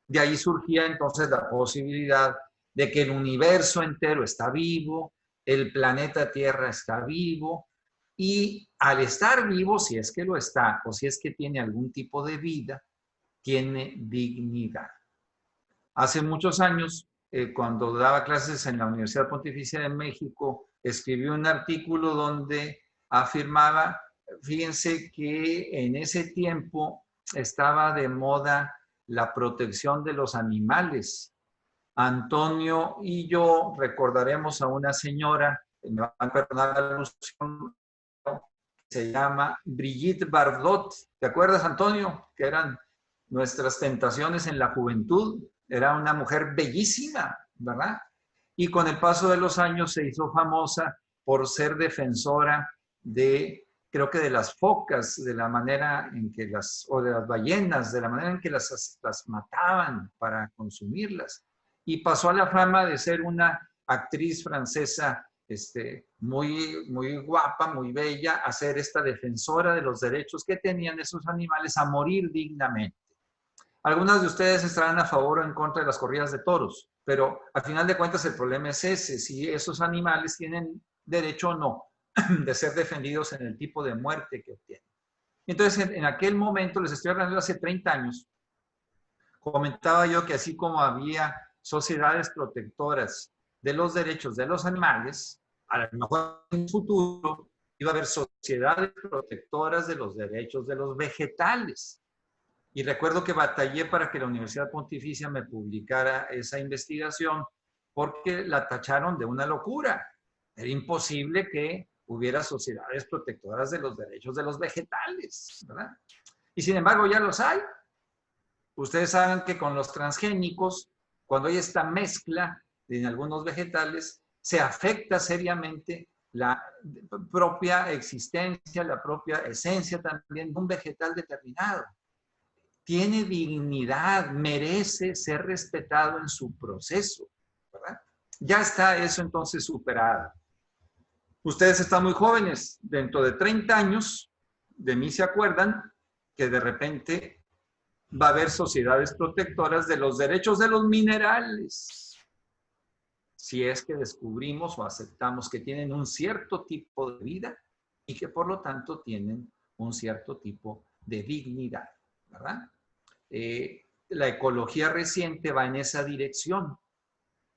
de ahí surgía entonces la posibilidad de que el universo entero está vivo, el planeta Tierra está vivo, y al estar vivo, si es que lo está, o si es que tiene algún tipo de vida, tiene dignidad. Hace muchos años, cuando daba clases en la Universidad Pontificia de México, escribí un artículo donde afirmaba, fíjense que en ese tiempo estaba de moda la protección de los animales. Antonio y yo recordaremos a una señora, me van a perdonar la alusión, se llama Brigitte Bardot. ¿Te acuerdas, Antonio? Que eran nuestras tentaciones en la juventud. Era una mujer bellísima, ¿verdad? Y con el paso de los años se hizo famosa por ser defensora de, creo que de las focas, de la manera en que o de las ballenas, de la manera en que las mataban para consumirlas. Y pasó a la fama de ser una actriz francesa muy guapa, muy bella, a ser esta defensora de los derechos que tenían esos animales a morir dignamente. Algunas de ustedes estarán a favor o en contra de las corridas de toros, pero al final de cuentas el problema es ese, si esos animales tienen derecho o no de ser defendidos en el tipo de muerte que obtienen. Entonces, en aquel momento, les estoy hablando de hace 30 años, comentaba yo que así como había sociedades protectoras de los derechos de los animales, a lo mejor en el futuro iba a haber sociedades protectoras de los derechos de los vegetales. Y recuerdo que batallé para que la Universidad Pontificia me publicara esa investigación porque la tacharon de una locura. Era imposible que hubiera sociedades protectoras de los derechos de los vegetales, ¿verdad? Y sin embargo ya los hay. Ustedes saben que con los transgénicos, cuando hay esta mezcla en algunos vegetales, se afecta seriamente la propia existencia, la propia esencia también de un vegetal determinado. Tiene dignidad, merece ser respetado en su proceso, ¿verdad? Ya está eso entonces superado. Ustedes están muy jóvenes, dentro de 30 años, de mí se acuerdan que de repente va a haber sociedades protectoras de los derechos de los minerales. Si es que descubrimos o aceptamos que tienen un cierto tipo de vida y que por lo tanto tienen un cierto tipo de dignidad, ¿verdad? la ecología reciente va en esa dirección.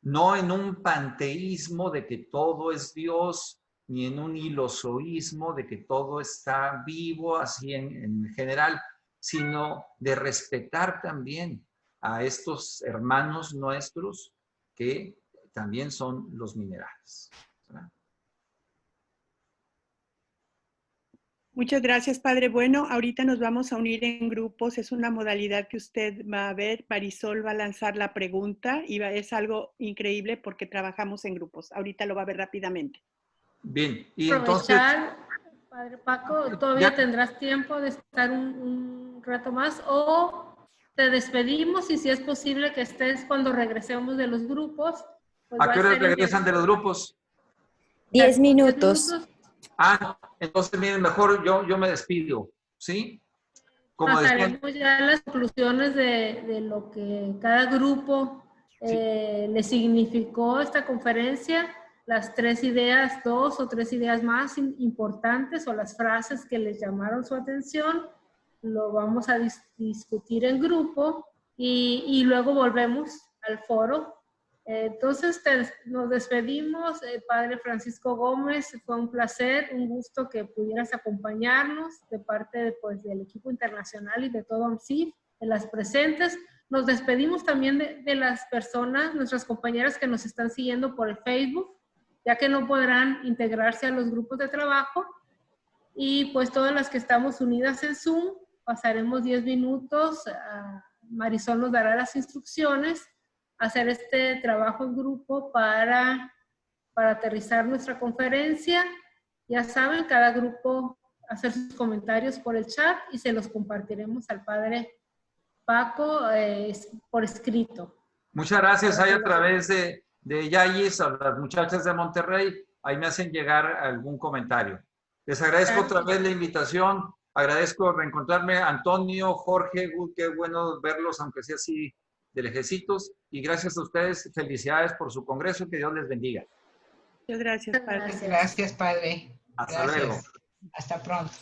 No en un panteísmo de que todo es Dios, ni en un ilozoísmo de que todo está vivo, así en general, sino de respetar también a estos hermanos nuestros que también son los minerales, ¿verdad? Muchas gracias, Padre. Bueno, ahorita nos vamos a unir en grupos. Es una modalidad que usted va a ver. Marisol va a lanzar la pregunta y es algo increíble porque trabajamos en grupos. Ahorita lo va a ver rápidamente. Bien, y Aprovechar, entonces... Padre Paco, todavía tendrás tiempo de estar un rato más o te despedimos y si es posible que estés cuando regresemos de los grupos. Pues ¿A qué hora regresan de los grupos? 10 minutos. Ah, entonces miren, mejor yo me despido, ¿sí? Como pasaremos ya a las conclusiones de lo que cada grupo le significó esta conferencia, las 3 ideas, 2 o 3 ideas más importantes o las frases que les llamaron su atención, lo vamos a discutir en grupo y luego volvemos al foro. Entonces nos despedimos, Padre Francisco Gómez, fue un placer, un gusto que pudieras acompañarnos de parte pues, del equipo internacional y de todo AMSIF, de las presentes. Nos despedimos también de las personas, nuestras compañeras que nos están siguiendo por el Facebook, ya que no podrán integrarse a los grupos de trabajo. Y pues todas las que estamos unidas en Zoom, pasaremos 10 minutos, Marisol nos dará las instrucciones, hacer este trabajo en grupo para aterrizar nuestra conferencia. Ya saben, cada grupo hacer sus comentarios por el chat y se los compartiremos al Padre Paco por escrito. Muchas gracias. Ahí a través de Yayis, a las muchachas de Monterrey, ahí me hacen llegar algún comentario. Les agradezco otra vez la invitación. Agradezco reencontrarme, Antonio, Jorge, qué bueno verlos, aunque sea así de lejecitos. Y gracias a ustedes, felicidades por su congreso, que Dios les bendiga. Muchas gracias, Padre. Gracias, Padre. Hasta Gracias. luego. Hasta pronto.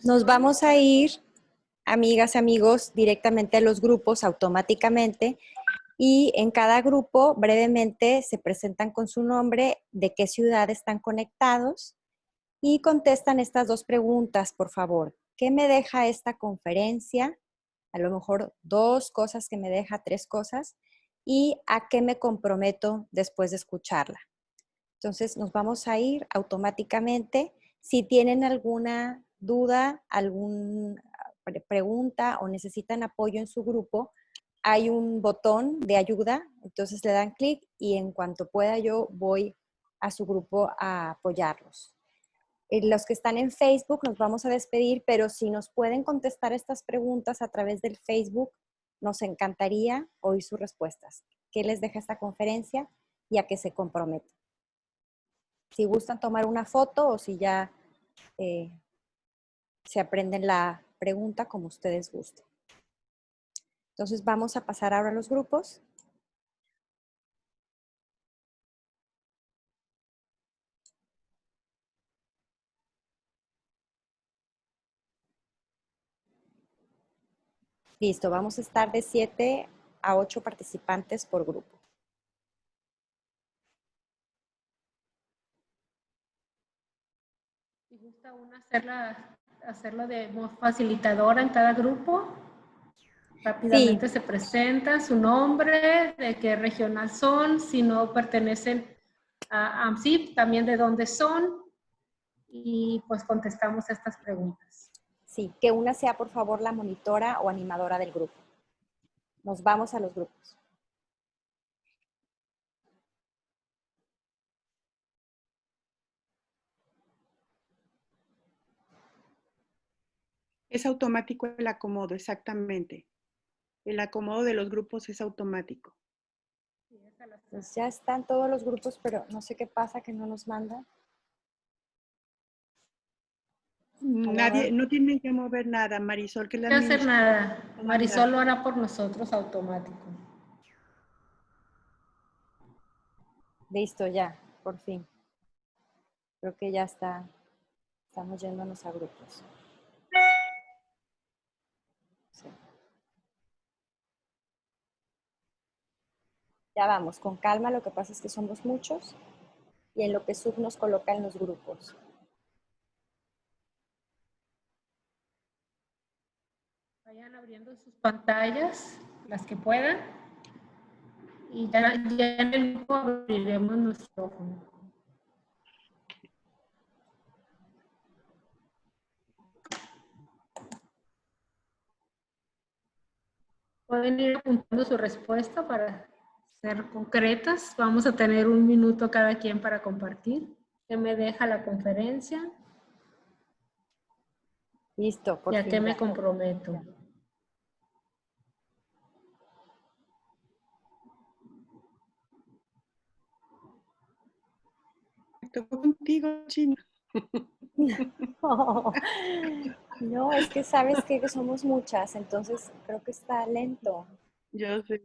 Nos vamos a ir, amigas, amigos, directamente a los grupos automáticamente. Y en cada grupo, brevemente, se presentan con su nombre, de qué ciudad están conectados y contestan estas 2 preguntas, por favor. ¿Qué me deja esta conferencia? A lo mejor 2 cosas que me deja, 3 cosas. ¿Y a qué me comprometo después de escucharla? Entonces, nos vamos a ir automáticamente. Si tienen alguna duda, alguna pregunta o necesitan apoyo en su grupo, hay un botón de ayuda, entonces le dan clic y en cuanto pueda yo voy a su grupo a apoyarlos. Los que están en Facebook nos vamos a despedir, pero si nos pueden contestar estas preguntas a través del Facebook, nos encantaría oír sus respuestas. ¿Qué les deja esta conferencia y a qué se comprometen? Si gustan tomar una foto o si ya se aprenden la pregunta como ustedes gusten. Entonces vamos a pasar ahora a los grupos. Listo, vamos a estar de 7 a 8 participantes por grupo. Si gusta una hacerlo de facilitadora en cada grupo. Rápidamente se presenta su nombre, de qué regional son, si no pertenecen a AMSIF, también de dónde son, y pues contestamos estas preguntas. Sí, que una sea por favor la monitora o animadora del grupo. Nos vamos a los grupos. Es automático el acomodo, exactamente. El acomodo de los grupos es automático. Pues ya están todos los grupos, pero no sé qué pasa que no nos mandan. Nadie, no tienen que mover nada, Marisol. No hay que hacer nada. Marisol lo hará por nosotros automático. Listo, ya, por fin. Creo que ya está. Estamos yéndonos a grupos. Ya vamos, con calma, lo que pasa es que somos muchos y en lo que Sub nos coloca en los grupos. Vayan abriendo sus pantallas, las que puedan, y ya en el grupo abriremos nuestro micrófono. Pueden ir apuntando su respuesta para ser concretas. Vamos a tener 1 minuto cada quien para compartir. ¿Qué me deja la conferencia? Listo, por ¿Y a fin. qué me comprometo? Tocó contigo, China. No, es que sabes que somos muchas, entonces creo que está lento. Yo sé.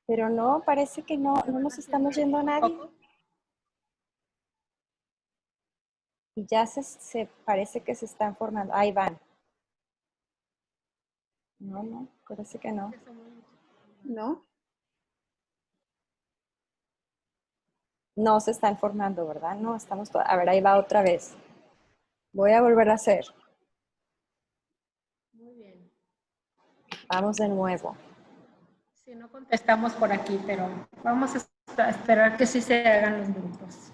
Pero no, parece que no nos estamos yendo a nadie. Y ya se parece que se están formando. Ahí van. No, parece que no. ¿No? No se están formando, ¿verdad? No, estamos... A ver, ahí va otra vez. Voy a volver a hacer. Muy bien. Vamos de nuevo. Si no contestamos por aquí, pero vamos a esperar que sí se hagan los grupos.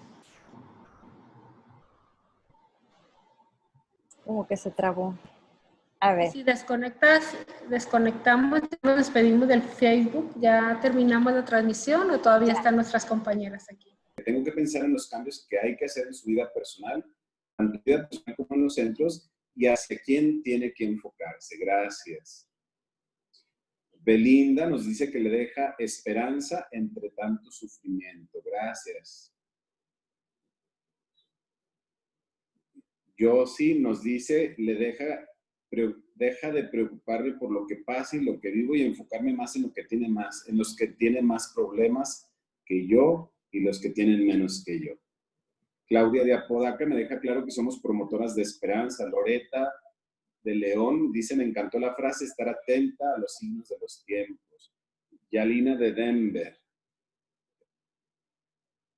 Como que se trabó. A ver. Si desconectamos, nos despedimos del Facebook, ¿ya terminamos la transmisión o todavía están nuestras compañeras aquí? Tengo que pensar en los cambios que hay que hacer en su vida personal, tanto en vida personal como en los centros, y hacia quién tiene que enfocarse. Gracias. Belinda nos dice que le deja esperanza entre tanto sufrimiento. Gracias. Yossi nos dice, deja de preocuparme por lo que pasa y lo que vivo y enfocarme más en lo que tiene más, en los que tienen más problemas que yo y los que tienen menos que yo. Claudia de Apodaca me deja claro que somos promotoras de esperanza. Loreta de León dice, me encantó la frase, estar atenta a los signos de los tiempos. Yalina de Denver.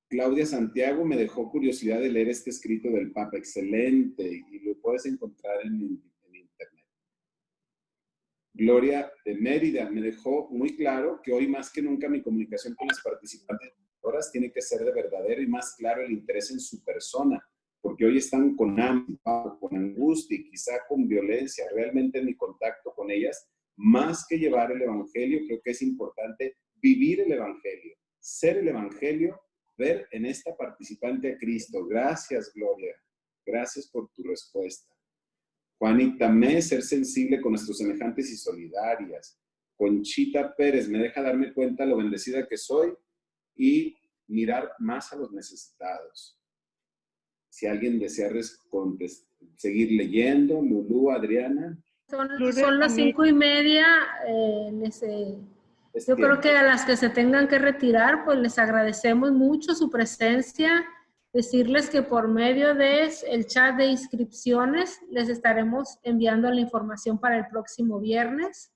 Claudia Santiago me dejó curiosidad de leer este escrito del Papa. Excelente. Y lo puedes encontrar en internet. Gloria de Mérida me dejó muy claro que hoy más que nunca mi comunicación con las participantes tiene que ser de verdadero y más claro el interés en su persona, porque hoy están con hambre, con angustia y quizá con violencia. Realmente en mi contacto con ellas, más que llevar el evangelio, creo que es importante vivir el evangelio, ser el evangelio, ver en esta participante a Cristo. Gracias, Gloria. Gracias por tu respuesta. Juanita Me, ser sensible con nuestros semejantes y solidarias. Conchita Pérez, me deja darme cuenta lo bendecida que soy y mirar más a los necesitados. Si alguien desea seguir leyendo, Lulú, Adriana. Son las 5:30. Yo creo que a las que se tengan que retirar, pues les agradecemos mucho su presencia. Decirles que por medio del chat de inscripciones les estaremos enviando la información para el próximo viernes.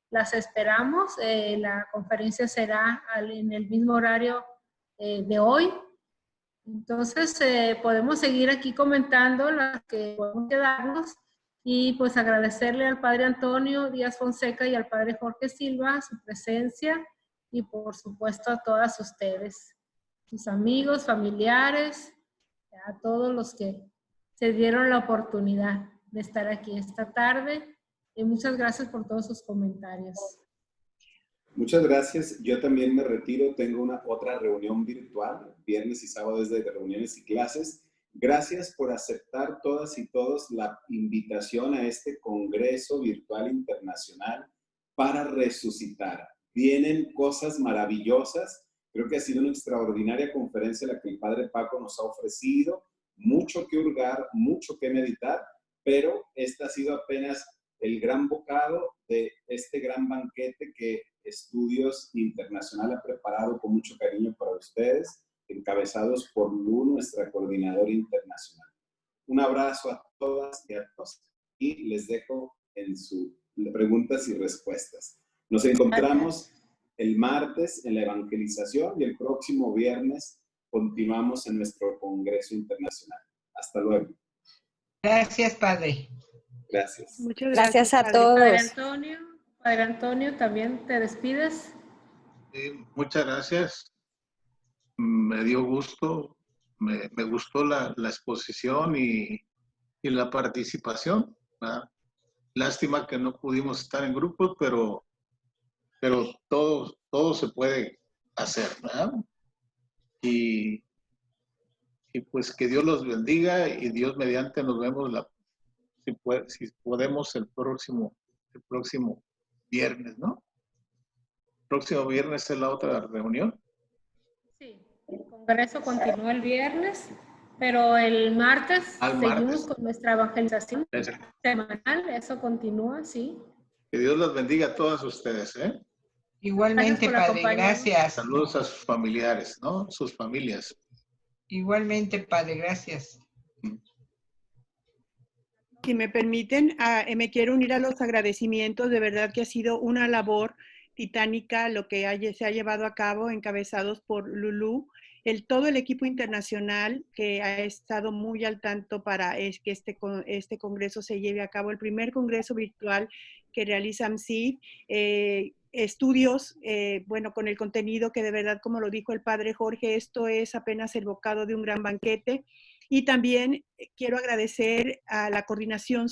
Las esperamos. La conferencia será en el mismo horario de hoy. Entonces, podemos seguir aquí comentando las que podemos quedarnos y pues agradecerle al Padre Antonio Díaz Fonseca y al Padre Jorge Silva su presencia y por supuesto a todas ustedes, sus amigos, familiares, a todos los que se dieron la oportunidad de estar aquí esta tarde y muchas gracias por todos sus comentarios. Muchas gracias. Yo también me retiro. Tengo otra reunión virtual, viernes y sábado desde reuniones y clases. Gracias por aceptar todas y todos la invitación a este Congreso Virtual Internacional para resucitar. Vienen cosas maravillosas. Creo que ha sido una extraordinaria conferencia la que el Padre Paco nos ha ofrecido. Mucho que hurgar, mucho que meditar, pero esta ha sido apenas el gran bocado de este gran banquete que Estudios Internacional ha preparado con mucho cariño para ustedes, encabezados por Lu, nuestra coordinadora internacional. Un abrazo a todas y a todos y les dejo en sus preguntas y respuestas. Nos encontramos el martes en la evangelización y el próximo viernes continuamos en nuestro Congreso Internacional. Hasta luego. Gracias, Padre. Gracias. Muchas gracias, Gracias a todos. Padre Antonio, ¿también te despides? Sí, muchas gracias. Me dio gusto, me gustó la exposición y la participación, ¿verdad? Lástima que no pudimos estar en grupos, pero todo se puede hacer, ¿verdad? Y pues que Dios los bendiga y Dios mediante nos vemos si podemos el próximo viernes, ¿no? Próximo viernes es la otra reunión. Sí, el congreso continúa el viernes, pero el martes seguimos con nuestra evangelización semanal, eso continúa, sí. Que Dios los bendiga a todas ustedes, ¿eh? Igualmente, Padre, gracias. Saludos a sus familiares, ¿no? Sus familias. Igualmente, Padre, gracias. Si me permiten, me quiero unir a los agradecimientos. De verdad que ha sido una labor titánica lo que se ha llevado a cabo, encabezados por Lulú, todo el equipo internacional que ha estado muy al tanto para que este congreso se lleve a cabo, el primer congreso virtual que realiza AMSIF, estudios, bueno, con el contenido que de verdad, como lo dijo el padre Jorge, esto es apenas el bocado de un gran banquete. Y también quiero agradecer a la Coordinación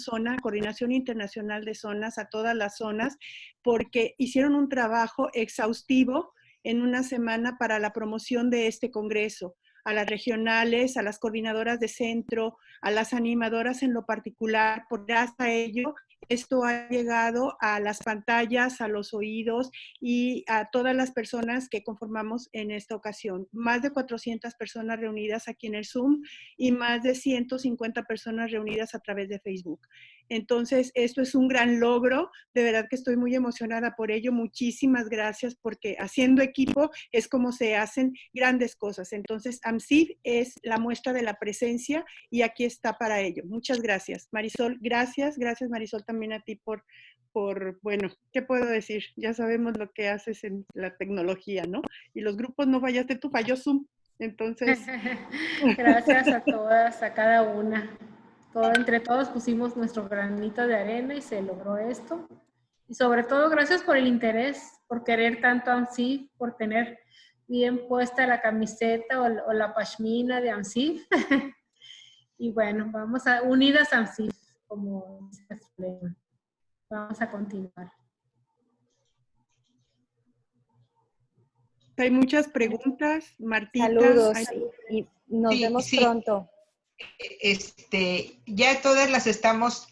Internacional de Zonas, a todas las zonas, porque hicieron un trabajo exhaustivo en una semana para la promoción de este congreso, a las regionales, a las coordinadoras de centro, a las animadoras en lo particular, por gracias a ello, esto ha llegado a las pantallas, a los oídos y a todas las personas que conformamos en esta ocasión. Más de 400 personas reunidas aquí en el Zoom y más de 150 personas reunidas a través de Facebook. Entonces, esto es un gran logro. De verdad que estoy muy emocionada por ello. Muchísimas gracias, porque haciendo equipo es como se hacen grandes cosas. Entonces, AMSIF es la muestra de la presencia y aquí está para ello. Muchas gracias. Marisol, gracias. Gracias, Marisol, también a ti por, bueno, ¿qué puedo decir? Ya sabemos lo que haces en la tecnología, ¿no? Y los grupos no fallaste tú, falló Zoom. Entonces. Gracias a todas, a cada una. Entre todos pusimos nuestro granito de arena y se logró esto. Y sobre todo, gracias por el interés, por querer tanto AMSIF, por tener bien puesta la camiseta o la pashmina de AMSIF. Y bueno, vamos a unidas AMSIF, como dice el lema. Vamos a continuar. Hay muchas preguntas, Martita. Saludos y nos vemos pronto. Ya todas las estamos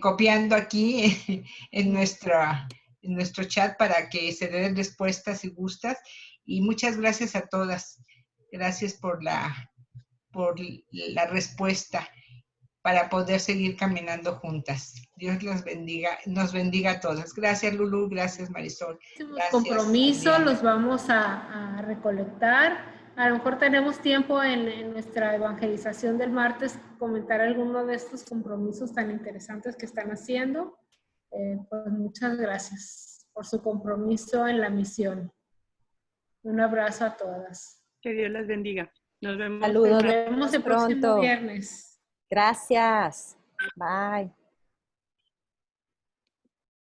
copiando aquí en nuestro chat para que se den respuestas si gustas. Y muchas gracias a todas. Gracias por la respuesta para poder seguir caminando juntas. Dios los bendiga, nos bendiga a todas. Gracias, Lulú. Gracias, Marisol. Gracias, compromiso, Adriana. los vamos a recolectar. A lo mejor tenemos tiempo en nuestra evangelización del martes comentar alguno de estos compromisos tan interesantes que están haciendo. Pues muchas gracias por su compromiso en la misión. Un abrazo a todas. Que Dios las bendiga. Nos vemos. Saludos. Nos vemos el próximo viernes. Gracias. Bye.